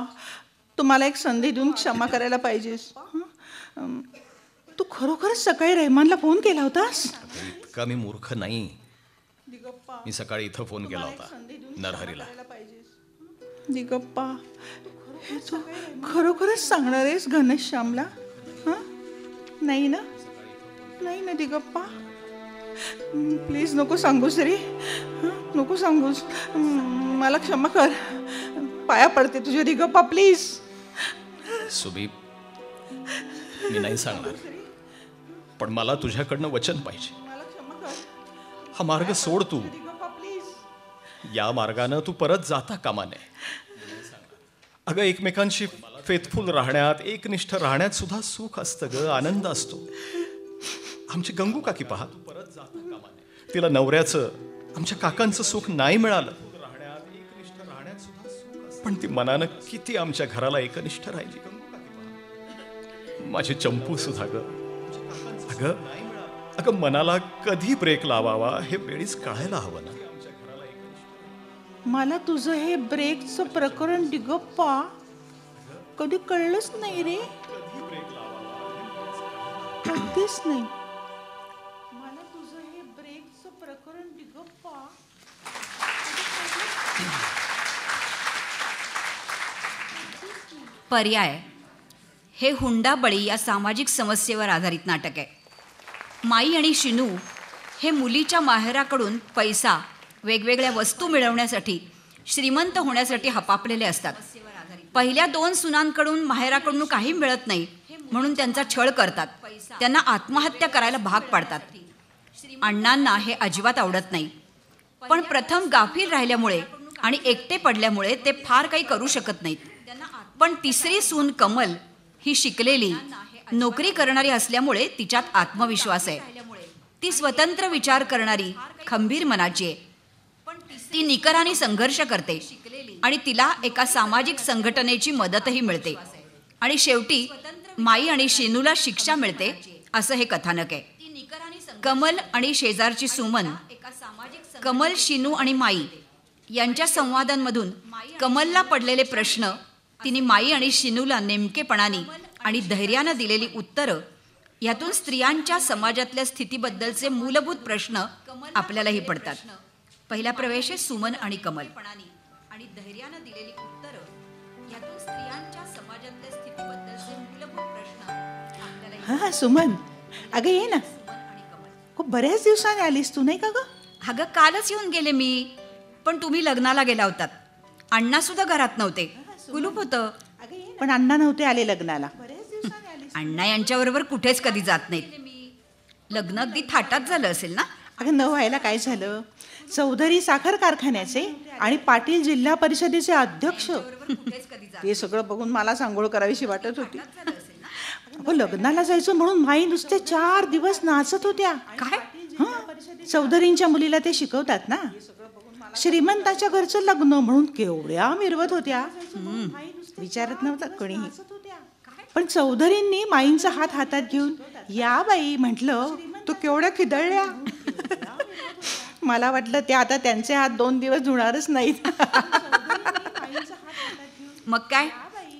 तुम्हाला एक संधी देऊन क्षमा करायला पाहिजेस. तू खरोखरच सकाळी रेहमानला फोन केला होतास?
इतका मी मूर्ख नाही. मी सकाळी इथं फोन केला होता नरहरीला.
दिगप्पा, हे तू खरोखरच सांगणार आहेस घनश्यामला? नाही ना? नाही ना दिगप्पा? प्लीज नको सांगूस रे. नको सांगूस. मला क्षमा कर. पाया पडते तुझ्या दिगप्पा, प्लीज.
सुबी, मी नाही सांगणार, पण मला तुझ्याकडनं वचन पाहिजे. हा मार्ग सोड तू. या मार्गानं तू परत जाता कामा नये. अगं, एकमेकांशी फेथफुल राहण्यात, एकनिष्ठ राहण्यात सुद्धा सुख असतं ग, आनंद असतो. आमची गंगू काकी पहा, तिला नवऱ्याचं, आमच्या काकांचं सुख नाही मिळालं, पण ती मनानं किती आमच्या घराला एकनिष्ठ राहिली. माझी चंपू सुद्धा ग. अगं, मनाला कधी ब्रेक लावावा हे वेळीच कळायला हवं ना.
मला तुझं हे ब्रेकचं प्रकरण दिगप्पा कधी कळलंच नाही रे. कधीच नाही. मला तुझं हे ब्रेकचं प्रकरण दिगप्पा.
पर्याय हे हुंडाबळी या सामाजिक समस्येवर आधारित नाटक आहे. माई आणि शिनू हे मुलीच्या माहेराकडून पैसा, वेगवेगळ्या वस्तू मिळवण्यासाठी, श्रीमंत होण्यासाठी हपापलेले असतात. पहिल्या 2 सुनांकडून माहेराकडून काही मिळत नाही म्हणून त्यांचा छळ करतात, त्यांना आत्महत्या करायला भाग पाडतात. अण्णांना हे अजिबात आवडत नाही, पण प्रथम गाफील राहिल्यामुळे आणि एकटे पडल्यामुळे ते फार काही करू शकत नाहीत. पण तिसरी सून कमल ही शिकलेली, नोकरी करणारी असल्यामुळे तिच्यात आत्मविश्वास आहे. ती स्वतंत्र विचार करणारी, खंबीर मनाची आहे. ती निकराने संघर्ष करते आणि तिला एका सामाजिक संघटनेची मदतही मिळते. आणि शेवटी माई आणि शेनूला शिक्षा मिळते असं हे कथानक आहे. कमल आणि शेजारची सुमन, कमल, शिनू आणि माई यांच्या संवादांमधून कमलला पडलेले प्रश्न तिने माई आणि शिनूला नेमकेपणाने आणि धैर्यानं दिलेली उत्तरं, यातून स्त्रियांच्या समाजातल्या स्थितीबद्दलचे मूलभूत प्रश्न आपल्यालाही पडतात. पहिला प्रवेश आहे सुमन आणि कमल. आणि धैर्यानं दिलेली उत्तरं, यातून स्त्रियांच्या समाजातल्या स्थितीबद्दलचे मूलभूत प्रश्न आपल्यालाही.
हा सुमन, अगं ये ना. खूप बऱ्याच दिवसांनी आलीस तू, नाही का ग?
अगं, कालच येऊन गेले मी, पण तुम्ही लग्नाला गेला होतात. अण्णा सुद्धा घरात नव्हते, कुलूप होतं.
पण अण्णा नव्हते आले लग्नाला.
अण्णा यांच्याबरोबर कुठेच कधी जात नाहीत. लग्न अगदी थाटात झालं असेल ना?
अगं, न व्हायला काय झालं? चौधरी साखर कारखान्याचे आणि पाटील जिल्हा परिषदेचे अध्यक्ष, हे सगळं बघून मला सांगोळ करावीशी वाटत होती. अगं, लग्नाला जायचं म्हणून माई नुसते 4 दिवस नाचत होत्या.
काय?
चौधरींच्या मुलीला ते शिकवतात ना. श्रीमंताच्या घरचं लग्न म्हणून केवढ्या मिरवत होत्या, विचारत नव्हता कोणीही. पण चौधरींनी माईंचा हात हातात घेऊन या बाई म्हटलं, तू केवढ्या खिदळल्या. मला वाटलं ते आता त्यांचे हात 2 दिवस धुणारच नाहीत.
मग काय,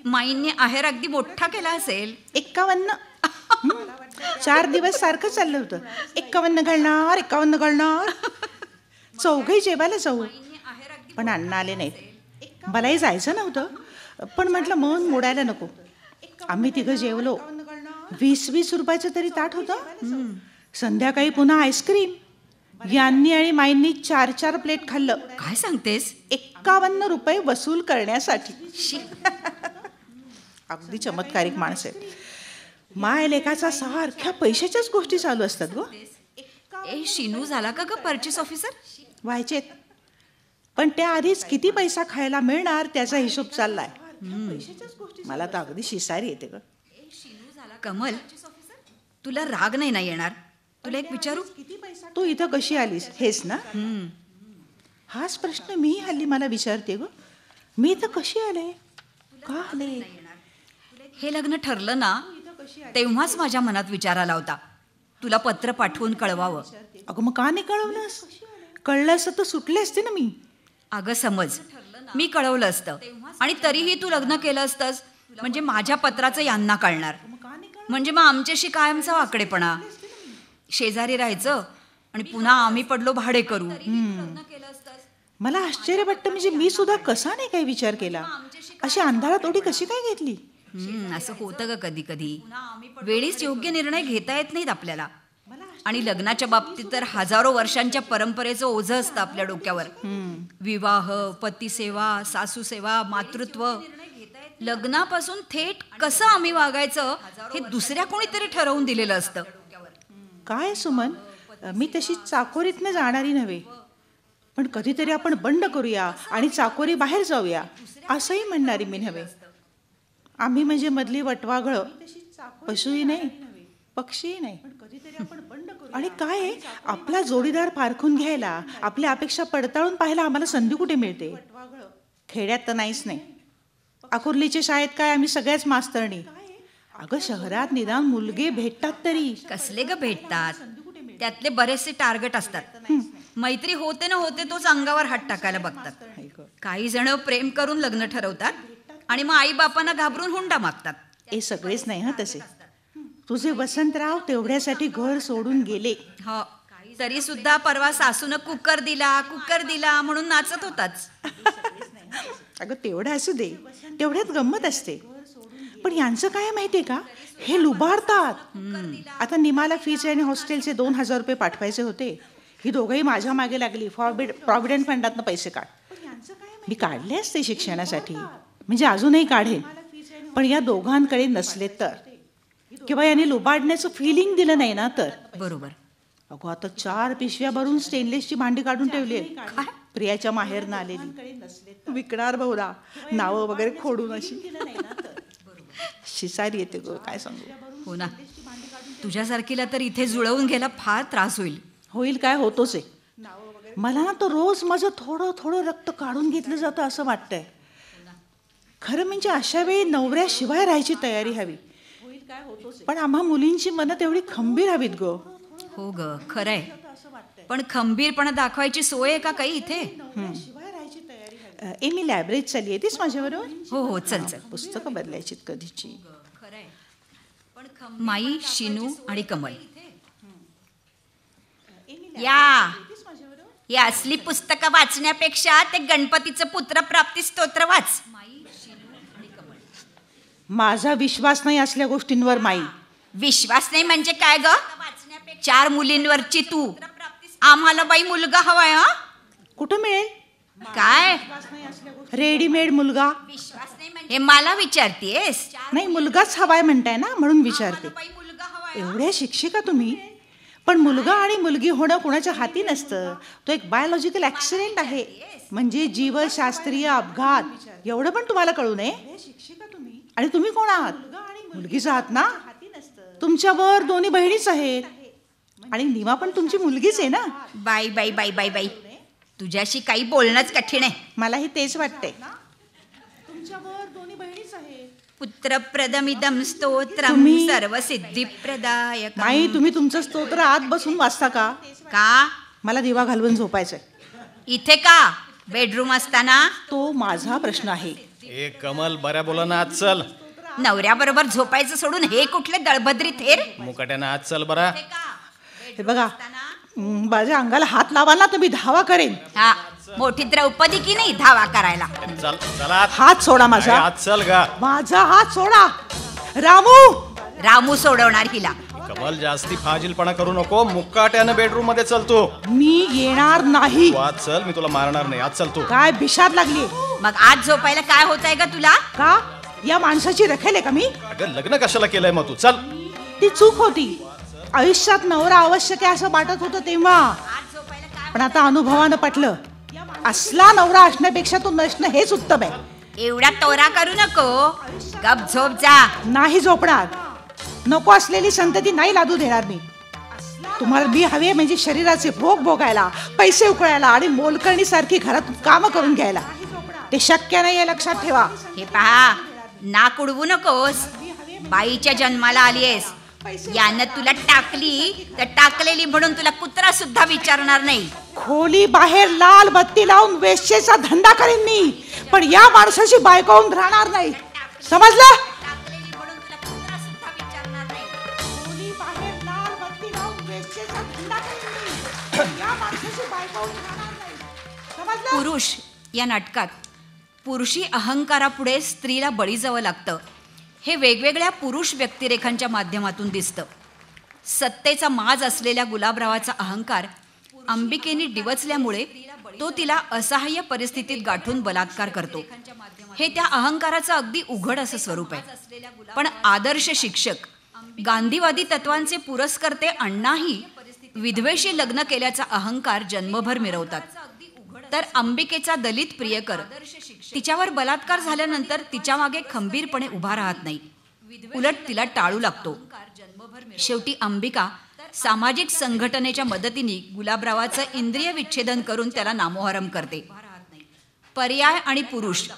माईंनी आहेर अगदी मोठा केला असेल.
51. 4 दिवस सारखं चाललं होतं. 51 घालणार, 51 घालणार. चौघही जेवायला जाऊ, पण अण्णा आले नाहीत. मलाही जायचं नव्हतं, पण म्हटलं मन मोडायला नको. आम्ही तिघं जेवलो. 20-20 रुपयाचं तरी ताट होतं. संध्याकाळी पुन्हा आईस्क्रीम. यांनी आणि माईंनी 4-4 प्लेट खाल्लं.
काय सांगतेस?
51 रुपये वसूल करण्यासाठी. अगदी चमत्कारिक माणस आहे. माय लेखाचा सारख्या पैशाच्याच गोष्टी चालू असतात गो.
ए शिनू, झाला का ग परचेस ऑफिसर?
व्हायचेत, पण त्या आधीच किती पैसा खायला मिळणार त्याचा हिशोब चाललाय. मला तर अगदी शिसारी येते ग.
कमल, तुला राग नाही ना येणार? तुला एक विचारू?
तू इथं कशी आलीस हेच ना? हाच प्रश्न मी हल्ली मला विचारते ग. मी इथं कशी आले, का आले?
हे लग्न ठरलं ना तेव्हाच माझ्या मनात विचार आला होता तुला पत्र पाठवून कळवावं.
अगं मग का नाही कळवलंस? कळलं असतं तर सुटले असते ना मी.
अगं समज मी कळवलं असतं आणि तरीही तू लग्न केलं असतंस म्हणजे माझ्या पत्राचं यांना कळणार, म्हणजे मग आमच्याशी कायमचा वाकडेपणा. शेजारी राहायचं आणि पुन्हा आम्ही पडलो भाडे करू.
मला आश्चर्य वाटतं, म्हणजे मी सुद्धा कसा नाही काही विचार केला. अशी अंधारात उडी कशी काय घेतली?
असं होतं ग कधी कधी. वेळीच योग्य निर्णय घेता येत नाहीत आपल्याला. आणि लग्नाच्या बाबतीत तर हजारो वर्षांच्या परंपरेचं ओझं असतं आपल्या डोक्यावर. विवाह, पतीसेवा, सासूसेवा, मातृत्व. लग्नापासून थेट कसं आम्ही वागायचं हे दुसऱ्या कोणीतरी ठरवून दिलेलं असतं.
काय सुमन, मी तशी चाकोरीतनं जाणारी नव्हे, पण कधीतरी आपण बंड करूया आणि चाकोरी बाहेर जाऊया असंही म्हणणारी मी नव्हे. आम्ही म्हणजे मधली वटवाघळं, पशुही नाही पक्षीही नाही. आणि काय आहे, आपला जोडीदार पारखून घ्यायला, आपल्या अपेक्षा पडताळून पाहायला आम्हाला संधी कुठे मिळते? खेड्यात तर नाहीच नाही. अकोर्लीच्या शाळेत काय आम्ही सगळ्याच मास्तरणी. अगं शहरात निदान मुलगे भेटतात तरी.
कसले ग भेटतात? त्यातले बरेचसे टार्गेट असतात. मैत्री होते ना होते तोच अंगावर हात टाकायला बघतात. काही जण प्रेम करून लग्न ठरवतात आणि मग आई बापांना घाबरून हुंडा मागतात.
हे सगळेच नाही हा तसे. तुझे वसंतराव तेवढ्यासाठी घर सोडून गेले.
हो, तरी सुद्धा परवा सासून कुकर दिला म्हणून नाचत होताच.
अगं तेवढं असू दे, तेवढ्यात गंमत असते. पण यांचं काय माहितीये का, हे लुबाडतात. आता निमाला फीचे आणि हॉस्टेलचे 2,000 रुपये पाठवायचे होते. ही दोघंही माझ्या मागे लागली, प्रॉव्हिडंट फंडातनं पैसे काढ. मी काढले असते शिक्षणासाठी, म्हणजे अजूनही काढेन, पण या दोघांकडे नसले तर, किंवा यांनी लुबाडण्याचं फिलिंग दिलं नाही ना तर.
बरोबर.
अगो आता 4 पिशव्या भरून स्टेनलेसची भांडी काढून ठेवली. प्रियाच्या माहेरनं आलेली, विकणार बहुरा, नावं वगैरे खोडून अशी. शिसारी येते गो, काय सांगू.
हो ना, तुझ्यासारखीला तर इथे जुळवून घ्यायला फार त्रास होईल.
होईल काय, होतोच आहे. मला ना तर रोज माझं थोडं थोडं रक्त काढून घेतलं जातं असं वाटतंय. खरं म्हणजे अशा वेळी नवऱ्याशिवाय राहायची तयारी हवी. पण आम्हा मुलींची मनं तेवढी खंबीर हवीत गो.
हो ग, खरंय. पण खंबीरपणा दाखवायची सोय आहे का काही इथे?
मी लायब्ररीत चालली, येतेस माझ्याबरोबर?
हो हो, चल चल.
पुस्तकं बदलायची कधीची.
माई, शिनू आणि कमल, या असली पुस्तकं वाचण्यापेक्षा ते गणपतीचं पुत्रप्राप्ती स्तोत्र वाच.
माझा विश्वास नाही असल्या गोष्टींवर माई.
विश्वास नाही म्हणजे काय ग? 4 मुलींवरची तू. आम्हाला बाई मुलगा हवाय. हा,
कुठं मिळेल?
काय
रेडीमेड मुलगा?
हे मला विचारतेस?
नाही, मुलगाच हवाय म्हणताय ना, म्हणून विचारते. एवढ्या शिक्षिका तुम्ही, पण मुलगा आणि मुलगी होणं कुणाच्या हाती नसतं. तो एक बायोलॉजिकल ऍक्सिडेंट आहे, म्हणजे जीवशास्त्रीय अपघात. एवढं पण तुम्हाला कळू नये? आणि तुम्ही कोण आहात? मुलगीच आहात ना? तुमच्यावर 2 बहिणीच आहेत आणि निमा पण तुमची मुलगीच आहे ना?
बाई बाई बाई बाई बाई, तुझ्याशी काही बोलणंच कठीण आहे.
मलाही तेच वाटतंय. तुमच्यावर 2 बहिणीच आहेत.
पुत्रप्रदमिदं स्तोत्रम सर्वसिद्धिप्रदायकम्.
नाही, तुम्ही तुमचं स्तोत्र आत बसून वाचता का?
का?
मला दिवा घालवून झोपायचंय.
इथे का? बेडरूम असताना?
तो माझा प्रश्न आहे.
ए कमल, बऱ्या बोला ना, आज चल.
नवऱ्याबरोबर झोपायचं सोडून हे कुठले दळभद्री थेर?
मुकाट्यानं आज चल बरा.
हे बघा, माझ्या अंगाला हात लावा ना तर मी धावा करेन.
हा, मोठी द्रौपदी की नाही धावा करायला?
चल चला.
हात सोडा माझा.
आज चल गा.
माझा हात सोडा.
रामू सोडवणार हिला.
कमल, जास्ती फाजीलपणा करू नको. मुकाट्यानं बेडरूम मध्ये चल तू.
मी येणार नाही.
आज चल, मी तुला मारणार नाही. आज चल तू.
काय भिशाद लागली?
मग आज झोपायला काय होत आहे का तुला?
का या माणसाची रखेल आहे का मी?
अगं लग्न कशाला केलंय मग तू? चल.
ती चूक होती. आयुष्यात नवरा आवश्यक आहे असं वाटत होतं तेव्हा, पण आता अनुभवानं पटलं, असला नवरा असण्यापेक्षा तो नसणं हेच उत्तम आहे.
एवढा तोरा करू नको, गप झोप जा.
नाही झोपणार. नको असलेली संतती नाही लादू देणार मी. तुम्हाला मी हवे म्हणजे शरीराचे भोग भोगायला, पैसे उकळायला आणि मोलकरणीसारखी घरात कामं करून घ्यायला. ते शक्य नाही, हे लक्षात ठेवा.
हे पहा, नाक उडवू नकोस. बाईच्या जन्माला आलीयस. यानं तुला टाकली तर टाकलेली म्हणून तुला कुत्रा सुद्धा विचारणार नाही.
खोली बाहेर लाल बत्ती लावून वेश्येचा धंदा करेन मी, पण या माणसाची बायको होऊन राहणार नाही. समजलं?
टाकलेली म्हणून तुला कुत्रा सुद्धा विचारणार नाही.
खोली बाहेर लाल बत्ती लावून वेश्येचा धंदा करेन मी, पण या माणसाची बायको होऊन राहणार नाही. समजलं?
पुरुष या नाटकात पुरुषी अहंकारापुढे स्त्रीला बळी जावं लागतं, हे वेगवेगळ्या पुरुष व्यक्तिरेखांच्या माध्यमातून दिसतं. सत्तेचा माज असलेल्या गुलाबरावाचा अहंकार अंबिकेने डिवचल्यामुळे तो तिला असहाय्य परिस्थितीत गाठून बलात्कार करतो. हे त्या अहंकाराचं अगदी उघड असं स्वरूप आहे. पण आदर्श शिक्षक, गांधीवादी तत्वांचे पुरस्कर्ते अण्णाही विधवेशी लग्न केल्याचा अहंकार जन्मभर मिरवतात. तर अंबिकेचा दलित प्रियकर तिच्यावर बलात्कार झाल्यानंतर तिच्या मागे खंबीरपणे उभा राहत नाही, उलट तिला टाळू लागतो. शेवटी अंबिका सामाजिक संघटनेच्या मदतीने गुलाबरावाचं इंद्रिय विच्छेदन करून त्याला नामोहरम करते. पर्याय आणि पुरुष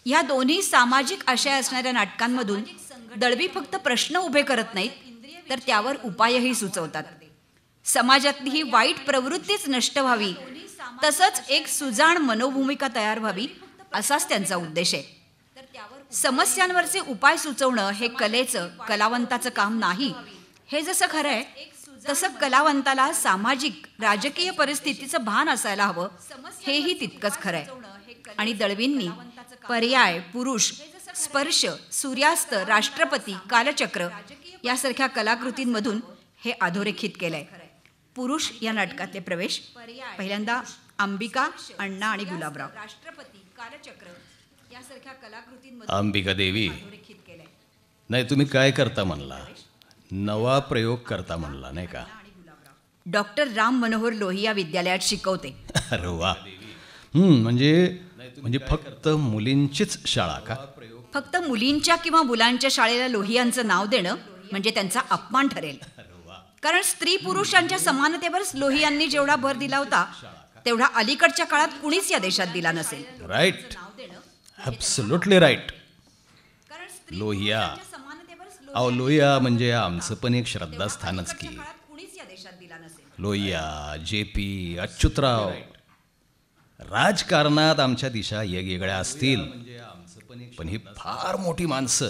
ह्या दोन्ही सामाजिक आशय असणाऱ्या नाटकांमधून दळवी फक्त प्रश्न उभे करत नाहीत, तर त्यावर उपायही सुचवतात. समाजातली ही वाईट प्रवृत्तीच नष्ट व्हावी, तसंच एक सुजाण मनोभूमिका तयार व्हावी, असाच त्यांचा उद्देश आहे. समस्यांवरचे उपाय सुचवणं हे कलेचं, कलावंताचं काम नाही. हे जसं खरं आहे तसं कलावंताला सामाजिक राजकीय परिस्थितीचं भान असायला हवं, हेही तितकंच खरं आहे. आणि दळवींनी पर्याय, पुरुष, स्पर्श, सूर्यास्त, राष्ट्रपती, कालचक्र यासारख्या कलाकृतींमधून हे अधोरेखित केलंय. पुरुष या नाटकातले प्रवेश पहिल्यांदा अंबिका, अण्णा आणि गुलाबराव. राष्ट्रपती, कालचक्र यासारख्या कलाकृतींमधून
अंबिका देवी,
अधोरेखित केलंय.
नाही तुम्ही काय करता म्हणला? नवा प्रयोग करता म्हणला नाही का?
डॉक्टर राम मनोहर लोहिया विद्यालयात शिकवते.
अरे वा. म्हणजे फक्त मुलींचीच शाळा का?
फक्त मुलींच्या किंवा मुलांच्या शाळेला लोहियांचं नाव देणं म्हणजे त्यांचा अपमान ठरेल. कारण स्त्री पुरुषांच्या समानतेवर लोहियांनी जेवढा भर दिला होता तेवढा अलीकडच्या काळात कुणीच या देशात दिला नसेल.
Right, absolutely right. लोहिया, अहो लोहिया म्हणजे आमचं पण एक श्रद्धास्थानच की. लोहिया, JP, अच्युतराव. राजकारणात आमच्या दिशा वेगवेगळ्या असतील, पण ही फार मोठी माणसं.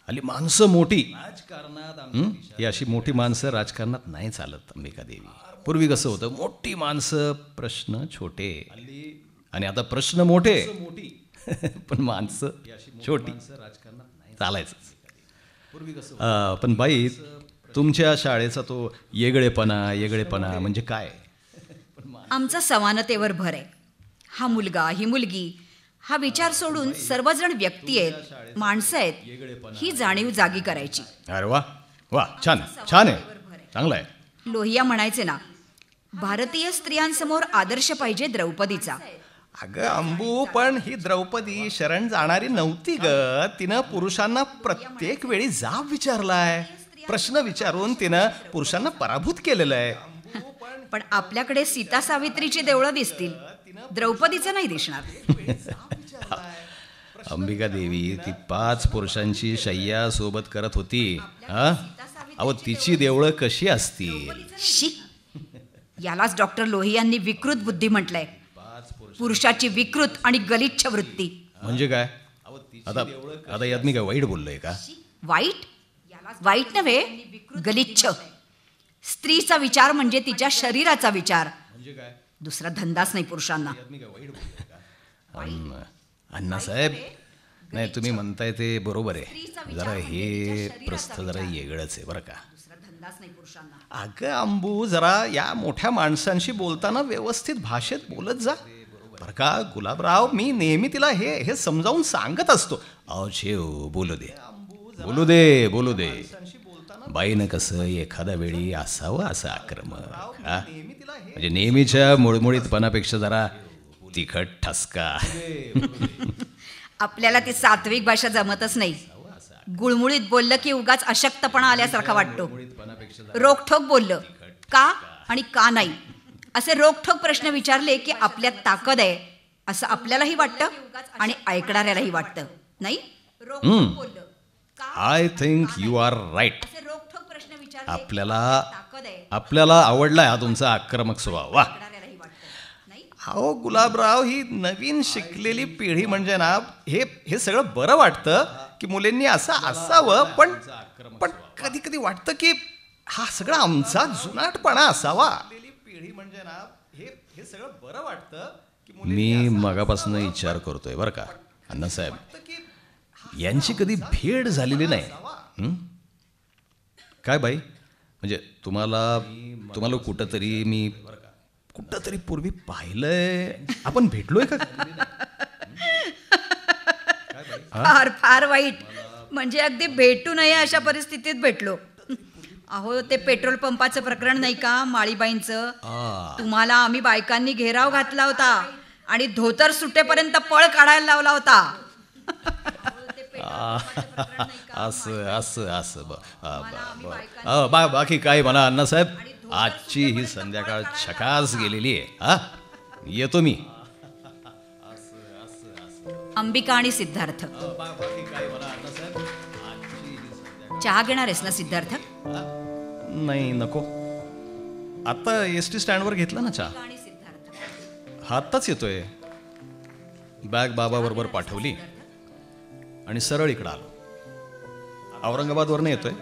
हल्ली माणसं मोठी, ही अशी मोठी माणसं राजकारणात नाही चालत. अंबिका देवी, पूर्वी कसं होतं, मोठी माणसं, प्रश्न छोटे, आणि आता प्रश्न मोठे पण माणसं छोटी. चालायचं. पण बाई, तुमच्या शाळेचा तो येगळेपणा म्हणजे काय?
आमचा समानतेवर भर आहे. हा मुलगा, ही मुलगी हा विचार सोडून सर्वजण व्यक्ती आहेत, माणसं आहेत, ही जाणीव जागी करायची.
अरे वा वा, छान छान आहे, चांगलं आहे.
लोहिया म्हणायचे ना, भारतीय स्त्रियांसमोर आदर्श पाहिजे द्रौपदीचा.
अगं अंबू, पण ही द्रौपदी शरण जाणारी नव्हती ग. तिनं पुरुषांना प्रत्येक वेळी जाब विचारलाय, प्रश्न विचारून तिनं पुरुषांना पराभूत केलेलं आहे.
पण आपल्याकडे सीता सावित्रीची देवळं दिसतील, द्रौपदीचं नाही दिसणार.
अंबिका देवी ती 5 पुरुषांची शय्या सोबत करत होती. अहो तिची देवळं कशी असतील?
शी, यालाच डॉक्टर लोहियांनी विकृत बुद्धी म्हटलंय. पुरुषाची विकृत आणि गलिच्छ वृत्ती.
म्हणजे काय? आता यात मी काय वाईट बोललोय का?
वाईट नव्हे, गलिच्छ. स्त्रीचा विचार म्हणजे तिच्या शरीराचा विचार, दुसरा धंदाच नाही पुरुषांना.
अण्णासाहेब, नाही तुम्ही म्हणताय ते बरोबर आहे. जरा हे प्रस्थ जरा वेगळंच आहे बरं का. अगं अंबू, जरा या मोठ्या माणसांशी बोलताना व्यवस्थित भाषेत बोलत जा बरं का. गुलाबराव, मी नेहमी तिला हे समजावून सांगत असतो. अहो शेव, बोलू दे. बाईनं कसं एखाद्या वेळी असावं असं आक्रमक, म्हणजे नेहमीच्या मुळमुळीतपणापेक्षा जरा तिखट ठसका.
आपल्याला ती सात्विक भाषा जमतच नाही. गुळमुळीत बोललं की उगाच अशक्तपणा आल्यासारखा वाटतो. रोखठोक बोललं का आणि का नाही असे रोखठोक प्रश्न विचारले की आपल्यात ताकद आहे असं आपल्यालाही वाटतं आणि ऐकणाऱ्यालाही वाटतं. नाही, रोखठोक बोललं का
I think you are right.
असे रोखठोक प्रश्न विचारले
आपल्याला आवडलाय हा तुमचा आक्रमक स्वभाव. वा.
ऐकणाऱ्यालाही वाटतं. नाही,
अहो गुलाबराव, ही नवीन शिकलेली पिढी म्हणजे ना, हे सगळं बरं वाटतं की मुलींनी असं असावं, पण कधी कधी वाटतं की हा सगळा आमचा जुनाटपणा असावा. पिढी म्हणजे ना, हे सगळं बरं वाटतं की मी मगापासून विचार करतोय बरं का अण्णासाहेब, यांची कधी भेट झालेली नाही. काय बाई, म्हणजे तुम्हाला कुठंतरी पूर्वी पाहिलंय, आपण भेटलोय का?
फार फार वाईट. म्हणजे अगदी भेटू नये अशा परिस्थितीत भेटलो. अहो, ते पेट्रोल पंपाचं प्रकरण नाही का, माळीबाईंचं. तुम्हाला आम्ही बायकांनी घेराव घातला होता आणि धोतर सुटेपर्यंत पळ काढायला लावला होता.
असं बाकी काय म्हणा अण्णासाहेब, आजची ही संध्याकाळ छकास गेलेली आहे. हा, येतो मी.
अंबिका आणि सिद्धार्थ. चहा घेणार आहेस ना सिद्धार्थ?
नाही, नको. आता एसटी स्टँडवर घेतला ना चहा.
आणि सिद्धार्थ
आत्ताच येतोय. बॅग बाबाबरोबर पाठवली आणि सरळ इकडं आलो. औरंगाबादवरनं येतोय.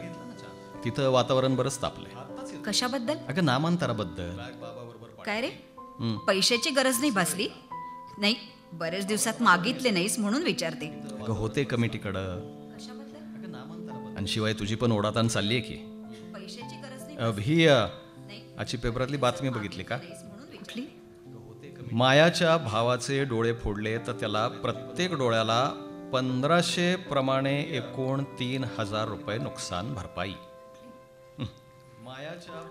तिथं वातावरण बरंच तापलंय.
कशाबद्दल?
अगं नामांतराबद्दल.
काय रे, पैशाची गरज नाही भासली? नाही, बरेच दिवसात मागितले नाहीस म्हणून विचारते.
अगं होते कमिटीकडं, आणि शिवाय तुझी पण ओढाताण चालली आहे की.
पैशाची गरज नाही
ही आजची पेपरातली बातमी बघितली का?
म्हणून कुठली?
मायाच्या भावाचे डोळे फोडले तर त्याला प्रत्येक डोळ्याला 1500 प्रमाणे एकूण 3000 रुपये नुकसान भरपाई.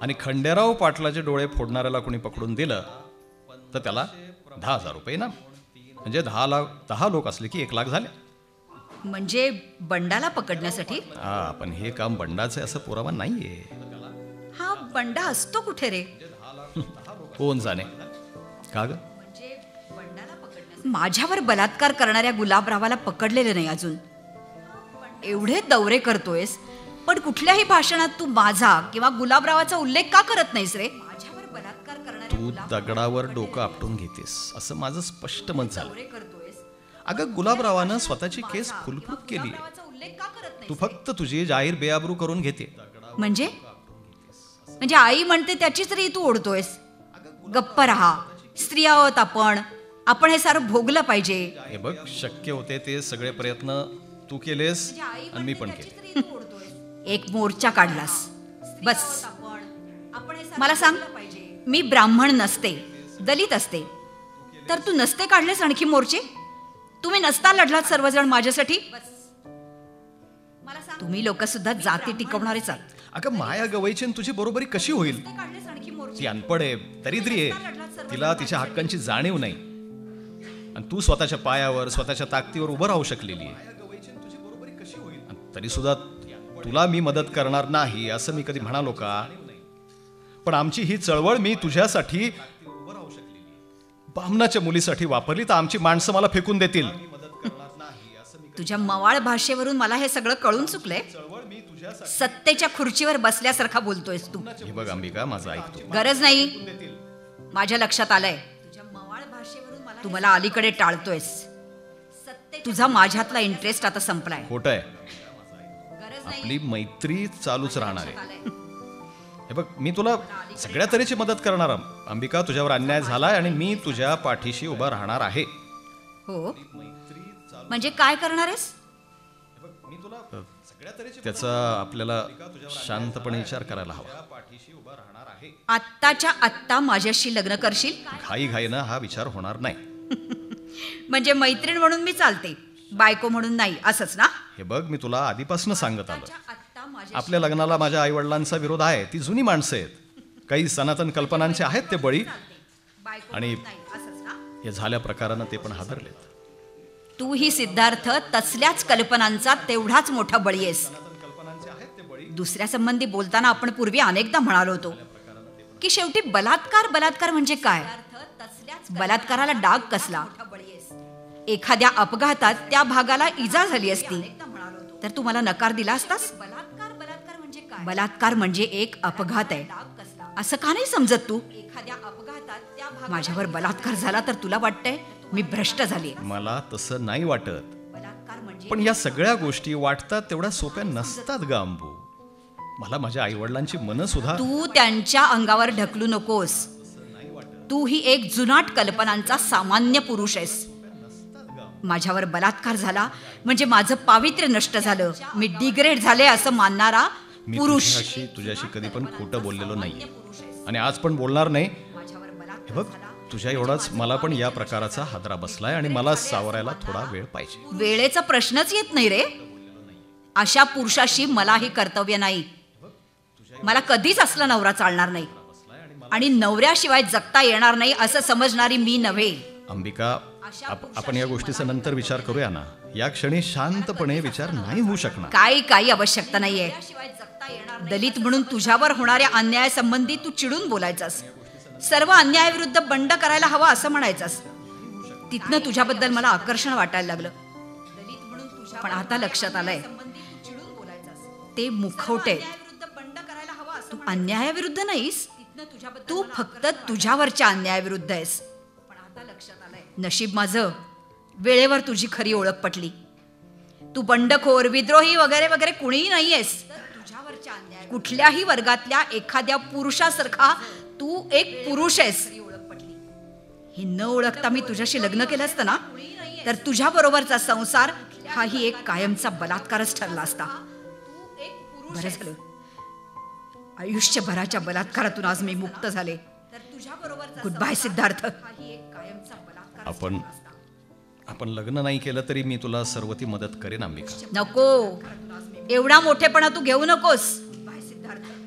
आणि खंडेराव पाटलाचे डोळे फोडणाऱ्याला कोणी पकडून दिलं तर त्याला 10,000 रुपये ना. म्हणजे 10 लोक असले की 1 लाख झाले.
म्हणजे बंडाला पकडण्यासाठी?
हा, पण हे काम बंडाचं आहे असं पुरावा नाहीये.
हा बंडा असतो कुठे रे?
कोण जाणे. का ग?
माझ्यावर बलात्कार करणाऱ्या गुलाबरावाला पकडलेलं नाही अजून. एवढे दौरे करतोयस पण कुठल्याही भाषणात तू माझा किंवा गुलाबरावाचा उल्लेख का करत नाहीस रे? माझ्यावर बलात्कार करणाऱ्या
तू दगडावर डोकं आपटून घेतेस असं माझं स्पष्ट मत झालं.
दौरे करतोयस.
अगं गुलाबरावानं स्वतःची केस फुलप्रूफ केली.
गुलाबरावाचा उल्लेख का करत
तू
नाहीस?
फक्त तुझी जाहीर बेआबरू करून घेते.
म्हणजे आई म्हणते त्याचीच तरी तू ओढतोयस. गप्प राहा. स्त्रिया आहोत आपण हे सारं भोगलं पाहिजे.
हे बघ, शक्य होते ते सगळे प्रयत्न तू केलेस आणि मी पण केले.
एक मोर्चा काढलास बस. मला सांग, मी ब्राह्मण नसते, दलित असते, तर तू नसते काढलेस आणखी मोर्चे? तुम्ही नसता लढलात सर्वजण माझ्यासाठी? तुम्ही लोक सुद्धा जाती टिकवणारेच आहात.
अगं माया गवईची आणि तुझी बरोबरी कशी होईल? ती अनपड आहे, दरिद्री आहे, तिला तिच्या हक्कांची जाणीव नाही. आणि तू स्वतःच्या पायावर, स्वतःच्या ताकदीवर उभं राहू शकलेली आहे. तरी सुद्धा तुला मी मदत करणार नाही असं मी कधी म्हणालो का? पण आमची ही चळवळ मी तुझ्यासाठी, बामणाच्या मुलीसाठी वापरली तर आमची माणसं मला फेकून देतील.
तुझ्या मवाळ भाषेवरून मला हे सगळं कळून चुकलंय. सत्तेच्या खुर्चीवर बसल्यासारखा बोलतोयस तू.
हे बघ अंबिका, माझं ऐकतो.
गरज नाही, माझ्या लक्षात आलंय. तू मला अलीकडे टाळतोयस. तुझा माझ्यातला इंटरेस्ट आता संपलाय.
खोटं आहे. आपली मैत्री चालूच राहणार आहे. हे बघ, मी तुला सगळ्या तऱ्हेची मदत करणार अंबिका. तुझ्यावर अन्याय झालाय आणि मी तुझ्या पाठीशी उभा राहणार आहे.
हो, म्हणजे काय करणार आहेस?
त्याचा आपल्याला शांतपणे विचार करायला हवा.
आत्ताच्या आत्ता माझ्याशी लग्न करशील?
घाईघाईनं हा विचार होणार नाही.
म्हणजे मैत्रीण म्हणून मी चालते, बायको म्हणून नाही, असंच ना?
हे बघ, मी तुला आधीपासून सांगत आलो, आपल्या लग्नाला माझ्या आई वडिलांचा विरोध आहे. ती जुनी माणसं आहेत, काही सनातन कल्पनांचे आहेत ते बळी. आणि हे झाल्या प्रकारानं ते पण हादरलेत.
तूही सिद्धार्थ तसल्याच कल्पनांचा तेवढाच मोठा बळी आहेस. दुसऱ्या संबंधी बोलताना आपण पूर्वी अनेकदा म्हणालो होतो की शेवटी बलात्कार म्हणजे काय. बलात्काराला डाग कसला. एखाद्या अपघातात त्या भागाला इजा झाली असती तर तू मला नकार दिला असतास. बलात्कार म्हणजे एक अपघात आहे असं का नाही समजत तू. माझ्यावर बलात्कार झाला तर तुला वाटतंय मी भ्रष्ट झाली.
मला तसं नाही वाटत. पण या सगळ्या गोष्टी वाटतात तेवढ्या सोप्या नसतात ग अंबू. मला माझ्या आईवडिलांची मनं सुद्धा.
तू त्यांच्या अंगावर ढकलू नकोस. तू ही एक जुनाट कल्पनांचा सामान्य पुरुष आहेस. माझ्यावर बलात्कार झाला म्हणजे माझं पावित्र्य नष्ट झालं, मी डिग्रेड झाले असं मानणारा
मी
पुरुष.
तुझ्याशी कधी पण खोटं बोललेलो नाहीये आणि आज पण बोलणार नाही. हे बघ, तुझ्या एवढाच मला पण या प्रकाराचा हादरा बसलाय आणि मला सावरायला थोडा वेळ पाहिजे.
वेळेचा प्रश्नच येत नाही रे. अशा पुरुषाशी मलाही कर्तव्य नाही. मला कधीच असला नवरा चालणार नाही आणि नवऱ्याशिवाय जगता येणार नाही असं समजणारी मी नव्हे.
अंबिका, आपण या गोष्टीचा नंतर विचार करूया ना. या क्षणी शांतपणे विचार नाही होऊ शकणार.
काही आवश्यकता नाहीये. दलित म्हणून तुझ्यावर होणाऱ्या अन्यायासंबंधी तू चिडून बोलायचास. सर्व अन्यायाविरुद्ध बंड करायला हवा असं म्हणायचास. तिथनं तुझ्याबद्दल मला आकर्षण वाटायला लागलं. पण आता लक्षात आलंय ते मुखवटे. तू अन्यायाविरुद्ध नाहीस, तू फक्त तुझ्यावरच्या अन्यायाविरुद्ध आहेस. नशीब माझं वेळेवर तुझी खरी ओळख पटली. तू बंडखोर, विद्रोही वगैरे वगैरे कुणीही नाहीयेस. कुठल्याही वर्गातल्या एखाद्या पुरुषासारखा तू एक पुरुष आहेस. हे न ओळखता मी तुझ्याशी लग्न केलं असतं ना तर तुझ्या बरोबरचा संसार हाही एक कायमचा बलात्कारच ठरला असता. बरं झालं, आयुष्यभराच्या बलात्कारातून आज मी मुक्त झाले. Goodbye Siddharth.
आपण लग्न नाही केलं तरी मी तुला सर्व ती मदत करेन अंबिका.
नको, एवढा मोठेपणा तू घेऊ नकोस.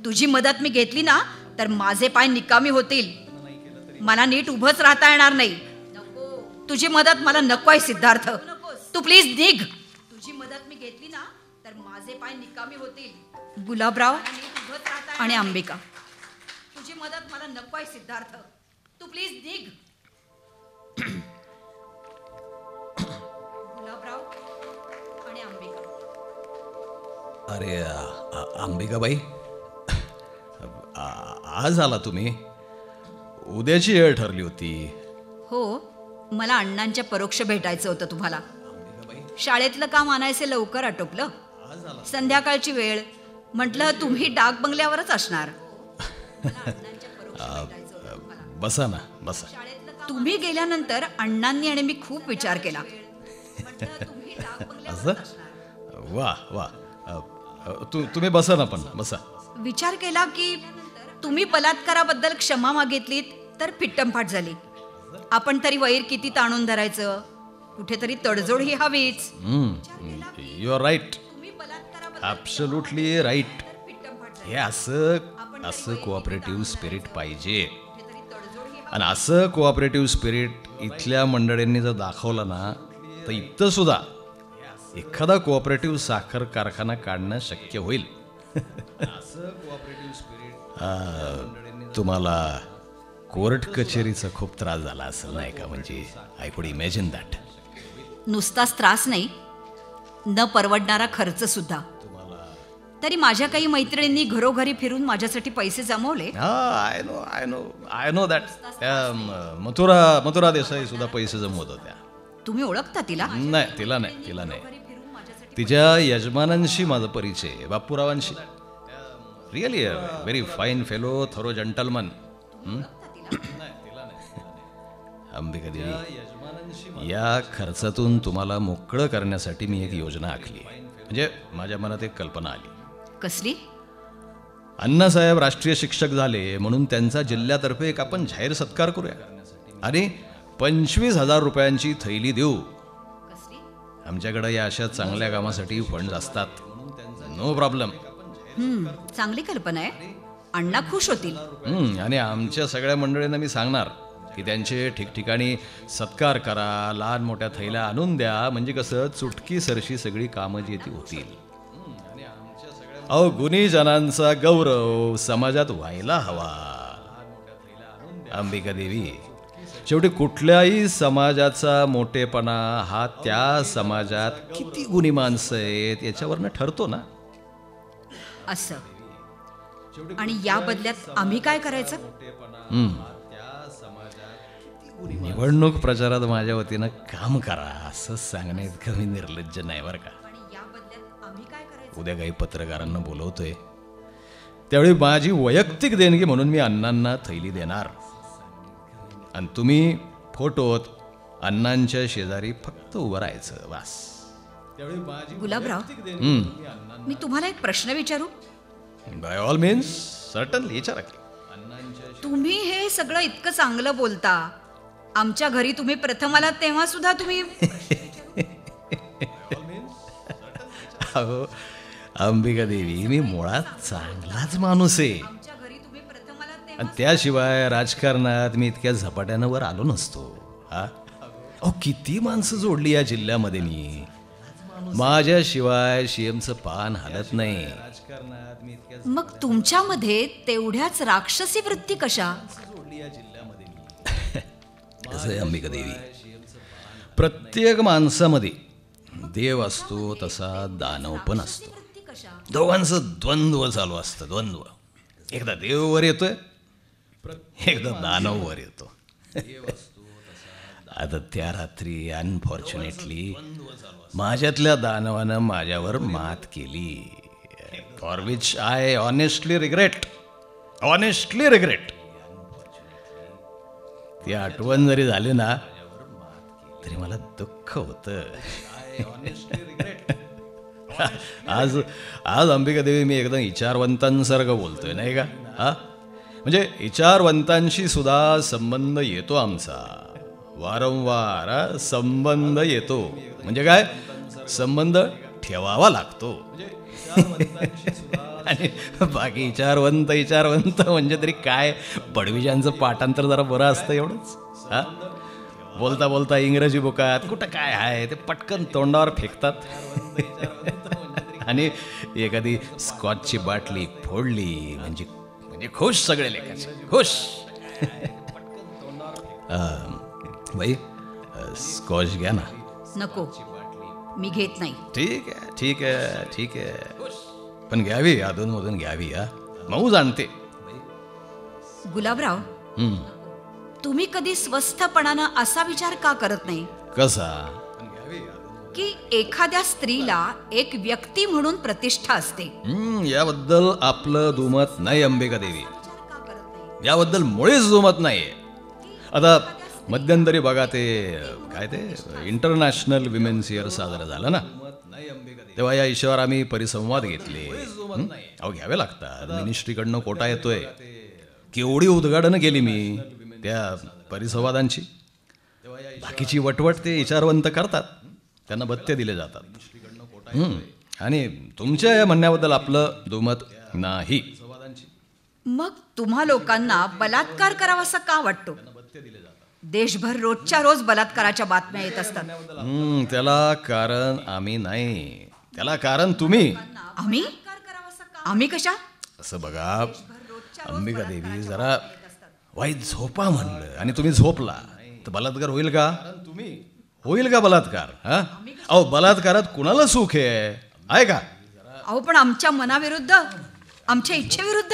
तुझी मदत मी घेतली ना तर माझे पाय निकामी होतील. मला नीट उभंच राहता येणार नाही. तुझी मदत मला नको आहे सिद्धार्थ. तू प्लीज निघ. तुझी मदत मी घेतली ना तर माझे पाय निकामी होतील. गुलाबराव आणि अंबिका, तुझी मदत मला नको आहे सिद्धार्थ. तू प्लीज निघ. गुलाबराव आणि अंबिका.
अरे अंबिकाबाई, आज आला तुम्ही. उद्याची वेळ ठरली होती.
हो, मला अण्णांच्या परोक्ष भेटायचं होतं तुम्हाला. शाळेतलं काम आणायचे लवकर आटोपलं. संध्याकाळची वेळ म्हटलं तुम्ही डाक बंगल्यावरच असणार.
बसा ना, बसा.
तुम्ही गेल्यानंतर अण्णांनी आणि मी खूप विचार केला.
असं? वा वा. तुम्ही बसा ना, पण बसा.
विचार केला की तुम्ही बलात्काराबद्दल क्षमा मागितलीत तर फिट्टमफाट झाली. आपण तरी वैर किती ताणून धरायचं. कुठेतरी तडजोड ही हवीच.
You are right, absolutely right. हे असं कोऑपरेटिव्ह स्पिरिट पाहिजे. आणि असं कोऑपरेटिव्ह स्पिरिट इथल्या मंडळींनी जर दाखवलं ना तर इथं सुद्धा एखादा कोऑपरेटिव्ह साखर कारखाना काढणं शक्य होईल. तुम्हाला कोर्ट कचेरीचा खूप त्रास झाला असेल नाही का. म्हणजे आय कुड इमॅजिन दॅट.
नुसताच त्रास नाही, न परवडणारा खर्च सुद्धा. तरी माझ्या काही मैत्रिणींनी घरोघरी फिरून माझ्यासाठी पैसे जमवले.
I know that. Mathura Desai सुद्धा पैसे जमवत होत्या.
तुम्ही ओळखता तिला?
नाही, तिला नाही. तिच्या यजमानांशी माझा परिचय, बापूरावांशी. Really very fine fellow, thorough gentleman. Ambika Devi, या खर्चातून तुम्हाला मोकळं करण्यासाठी मी एक योजना आखली. म्हणजे माझ्या मनात एक कल्पना आली.
कसली?
अण्णासाहेब राष्ट्रीय शिक्षक झाले म्हणून त्यांचा जिल्ह्यातर्फे एक आपण जाहीर सत्कार करूया आणि 25,000 रुपयांची थैली देऊ. आमच्याकडे या अशा चांगल्या कामासाठी फंड असतात. No problem.
चांगली कल्पना आहे. अण्णा खुश होतील.
आणि आमच्या सगळ्या मंडळींना मी सांगणार की त्यांचे ठिकठिकाणी सत्कार करा, लहान मोठ्या थैल्या आणून द्या, म्हणजे कसं चुटकी सरशी सगळी कामं जी ती होतील. अहो गुणीजनांचा गौरव समाजात व्हायला हवा. अंबिका देवी, शेवटी कुठल्याही समाजाचा मोठेपणा हा त्या समाजात किती गुणी माणसं आहेत याच्यावरनं ठरतो ना.
असं आणि या बदल्यात आम्ही काय करायचं?
निवडणूक प्रचारात माझ्या वतीनं काम करा असं सांगण्यात इतकं मी निर्लज्ज नाही बरं का.
आणि या बदल्यात आम्ही काय करायचं?
उद्या काही पत्रकारांना बोलवतोय त्यावेळी माझी वैयक्तिक देणगी म्हणून मी अण्णांना थैली देणार आणि तुम्ही फोटोत अण्णांच्या शेजारी फक्त उभं राहायचं बस. त्यावेळी माझी
गुलाबराव, मी तुम्हाला एक प्रश्न विचारू?
बाय ऑल मीन्स सर्टनली विचारा की.
तुम्ही हे सगळं इतकं चांगलं बोलता, आमच्या घरी तुम्ही प्रथम आलात तेव्हा सुद्धा तुम्ही
अहो अंबिका देवी, मी मुळात चांगलाच माणूस आहे
आमच्या घरी तुम्ही प्रथम आलात तेव्हा
आणि त्याशिवाय राजकारणात मी इतक्या झपाट्यानं वर आलो नसतो. हा अहो किती माणसं जोडली या जिल्ह्यामध्ये मी, माझ्याशिवाय सीएमचं पान हालत नाही.
मग तुमच्यामध्ये तेवढ्याच राक्षसी वृत्ती कशा?
कसं आहे अंबिका देवी, प्रत्येक माणसामध्ये देव असतो तसा दानव पण असतो.
वृत्ती कशा?
दोघांचं द्वंद्व चालू असतं, द्वंद्व. एकदा देव वर येतोय, एकदा दानव वर येतो. आता त्या रात्री अनफॉर्च्युनेटली माझ्यातल्या दानवानं माझ्यावर मात केली, for which I honestly regret. ती आठवण जरी झाली ना तरी मला दुःख होतं. आज आज अंबिका देवी मी एकदम विचारवंतांसारखं बोलतोय नाही का. हा म्हणजे विचारवंतांशी सुद्धा संबंध येतो आमचा वारंवार. संबंध येतो म्हणजे काय, संबंध ठेवावा लागतो. आणि बाकी विचारवंत म्हणजे तरी काय, पडवीजांचं पाठांतर जरा बरं असतं एवढंच. हा बोलता बोलता इंग्रजी बुकात कुठं काय आहे ते पटकन तोंडावर फेकतात. आणि एखादी स्कॉचची बाटली फोडली म्हणजे म्हणजे खुश सगळे लेखाचे खुश. बाई स्कॉच घ्या ना.
नको, मी घेत नाही.
ठीक आहे पण घ्यावी, अधूनमधून घ्यावी. हा मऊ जाणते.
गुलाबराव, तुम्ही कधी स्वस्थपणानं असा विचार का करत नाही
कसा
की एखाद्या स्त्रीला एक व्यक्ती म्हणून प्रतिष्ठा असते?
याबद्दल आपलं दुमत नाही अंबिका देवी, याबद्दल मुळीच दुमत नाही. आता मध्यंतरी बघा ते काय ते इंटरनॅशनल विमेन्स इयर साजरं झालं ना, तेव्हा या विषयावर आम्ही परिसंवाद घेतले. अहो घ्यावे लागतात, मिनिस्ट्रीकडनं कोटा येतोय. केवढी उद्घाटनं केली मी त्या परिसंवादांची. बाकीची वटवट ते विचारवंत करतात, त्यांना भत्ते दिले जातात. आणि तुमच्या या म्हणण्याबद्दल आपलं दुमत नाही.
मग तुम्हा लोकांना बलात्कार करावासा का वाटतो? देशभर रोजच्या रोज बलात्काराच्या बातम्या येत असतात.
त्याला कारण आम्ही नाही, त्याला कारण तुम्ही.
आम्ही कशा?
असं बघा अंबिका देवी, जरा वाईट झोपा म्हणलं आणि तुम्ही झोपला तर बलात्कार होईल का? होईल का बलात्कार? हा अहो बलात्कारात कुणाला सुख आहे का?
अहो पण आमच्या मनाविरुद्ध, आमच्या इच्छेविरुद्ध.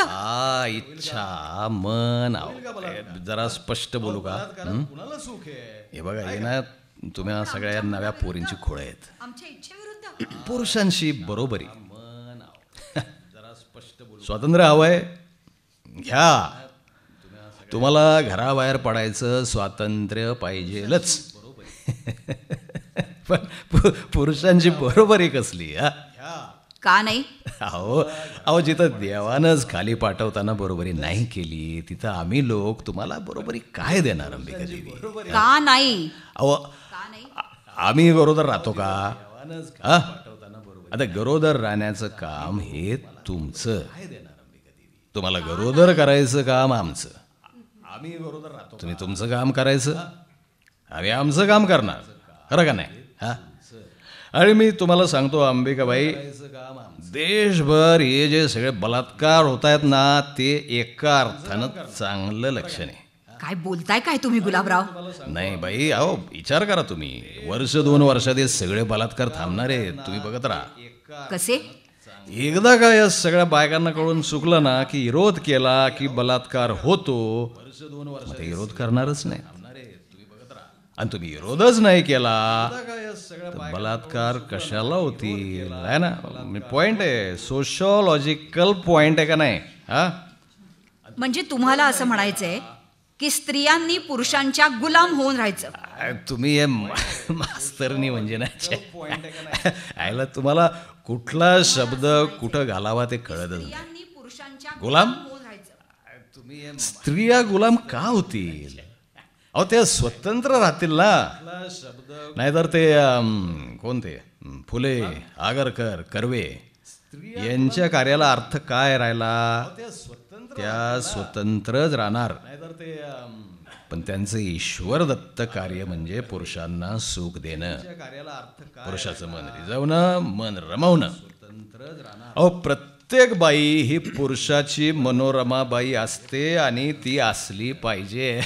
इच्छा मन, जरा स्पष्ट बोलू का? हे बघा हे ना तुम्ही सगळ्या नव्या पोरींची खोळ आहेत.
आमच्या इच्छेविरुद्ध
पुरुषांशी बरोबरी. स्वातंत्र्य हवंय घ्या, तुम्हाला घराबाहेर पडायचं स्वातंत्र्य पाहिजेलच. पण पुरुषांची बरोबरी कसली?
का नाही?
अहो जिथं देवानच खाली पाठवताना बरोबरी नाही केली तिथं आम्ही लोक तुम्हाला बरोबरी काय देणार अंबिका देवी?
का नाही?
अहो आम्ही गरोदर राहतो का? आता गरोदर राहण्याचं काम हे तुमचं, तुम्हाला गरोदर करायचं काम आमचं. तुम्ही तुमचं काम करायचं, आम्ही आमचं काम करणार, खरं का नाही? हा, आणि मी तुम्हाला सांगतो अंबिकाबाई, देशभर हे जे सगळे बलात्कार होत आहेत ना, ते एका अर्थानं चांगलं लक्षण आहे.
काय बोलताय काय तुम्ही गुलाबराव?
नाही बाई, अहो विचार करा तुम्ही, 1-2 वर्षात हे सगळे बलात्कार थांबणार आहेत, तुम्ही बघत राहा.
कसे?
एकदा का या सगळ्या बायकांना कळून चुकलं ना, की विरोध केला की बलात्कार होतो, मग ते विरोध करणारच नाही. आणि तुम्ही विरोधच नाही केला तर बलात्कार कशाला होतील, आहे ना? पॉइंट आहे, सोशोलॉजिकल पॉइंट आहे का नाही? हा,
म्हणजे तुम्हाला असं म्हणायचंय की स्त्रियांनी पुरुषांच्या गुलाम होऊन राहायचं?
तुम्ही हे मास्तरनी म्हणजे ना, आयला तुम्हाला कुठला शब्द कुठं घालावा ते कळतच नाही.
स्त्रियांनी पुरुषांच्या
गुलाम?
होऊन राहायचं.
स्त्रिया गुलाम का होतील? अहो त्या स्वतंत्र राहतील ना, नाहीतर ते कोण ते फुले, आगरकर, कर्वे यांच्या कार्याला अर्थ काय राहिला? त्या स्वतंत्रच राहणार. पण त्यांचं ईश्वर दत्त कार्य म्हणजे पुरुषांना सुख देणं, पुरुषाचं मन रिझवणं, मन रमवणं. अहो प्रत्येक बाई ही पुरुषाची मनोरमाबाई असते आणि ती असली पाहिजे.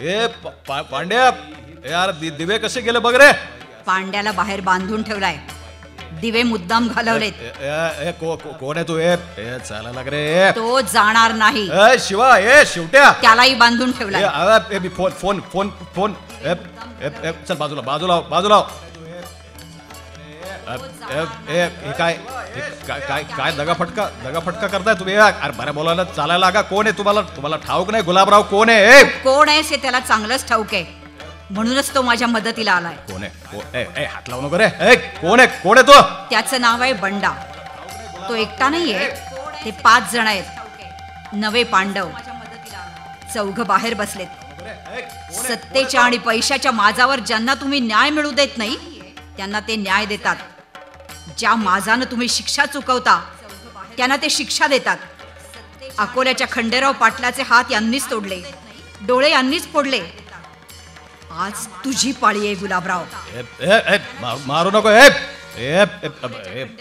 ए पांड्या, यार दिवे कसे गेले बघ रे.
पांड्याला बाहेर बांधून ठेवलाय, दिवे मुद्दाम घालवलेत.
कोण आहे तू? चालायला लाग रे.
तो जाणार नाही.
शिवा, शिवट्या,
त्यालाही बांधून ठेवलाय.
फोन फोन फोन, चल बाजूला बाजूला बाजूला. काय काय काय दगाफटका करताय तुम्ही? अरे बरं बोलायला चालायला लागा. कोण आहे? तुम्हाला ठाऊक नाही गुलाबराव कोण आहे?
कोण आहे हे त्याला चांगलंच ठाऊक आहे, म्हणूनच तो माझ्या मदतीला आलाय.
कोण आहे? हात लावू नको रे. कोण आहे तो?
त्याचं नाव आहे बंडा. तो एकटा नाहीये, ते 5 जण आहेत, नवे पांडव. 4 बाहेर बसलेत. सत्तेच्या आणि पैशाच्या माजावर ज्यांना तुम्ही न्याय मिळू देत नाही त्यांना ते न्याय देतात. ज्या माजानं तुम्ही शिक्षा चुकवता त्यांना ते शिक्षा देतात. अकोल्याच्या खंडेराव पाटलाचे हात यांनीच तोडले, डोळे यांनीच फोडले. आज तुझी पाळी आहे गुलाबराव.
मारू नको.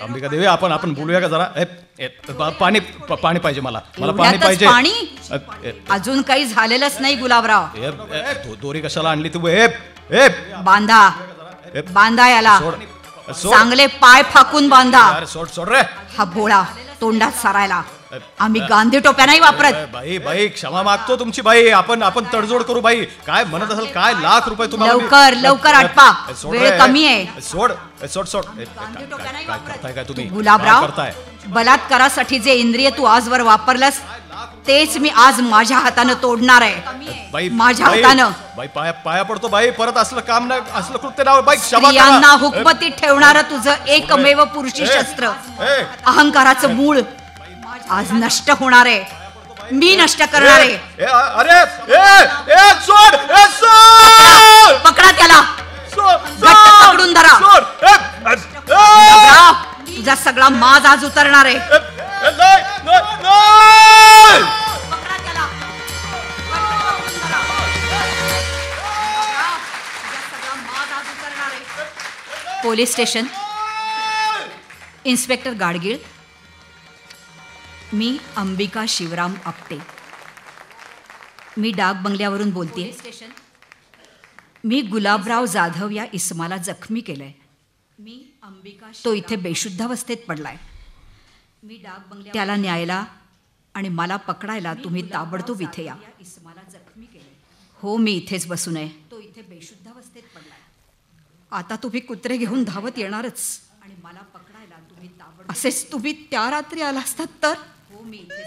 अंबिका देवी, आपण बोलूया का जरा? पाणी पाहिजे मला पाणी पाहिजे.
पाणी अजून काही झालेलंच नाही गुलाबराव.
दोरी कशाला आणली तू?
बांधा याला, चांगले पाय फाकून बांधा.
सोड रे.
हा भोळा तोंडात सारायला. आम्ही गांधी टोप्या नाही वापरत.
बाई क्षमा मागतो तुमची बाई. आपण तडजोड करू बाई. काय म्हणत असाल? काय लाख रुपये तुम्हाला?
लवकर आटपा, वेळ कमी आहे.
सोड. काय करताय काय तुम्ही?
गुलाबराव, बलात्कारासाठी जे इंद्रिय तू आजवर वापरलंस तेच मी आज माझ्या हातानं तोडणार आहे. माझ्या हातानं.
बाई पाया पडतो बाई. परत असलं काम नाही, असलं कृत्य नाव. बाई
स्त्रियांना हुकमतीत ठेवणारं तुझं एकमेव पुरुषी शस्त्र, अहंकाराचं मूळ आज नष्ट होणार आहे. मी नष्ट करणार आहे.
अरे सोड.
पकडा त्याला, घट्ट पकडून धरा. तुझा सगळा माज आज उतरणार आहे. Police station. इन्स्पेक्टर गाडगीळ, मी अंबिका शिवराम आपटे. मी डाक बंगल्यावरून बोलते. मी गुलाबराव जाधव या इसमाला जखमी केलंय. तो इथे बेशुद्धावस्थेत पडलाय. त्याला न्यायला आणि मला पकडायला तुम्ही ताबडतोब इथे या. हो, मी इथेच बसून आहे. तो इथे बेशुद्धावस्थेत पडलाय. आता तुम्ही कुत्रे घेऊन धावत येणारच आणि मला पकडायला तुम्ही ताबडतोब. असेच तुम्ही त्या रात्री आला असतात तर. हो, मी इथेच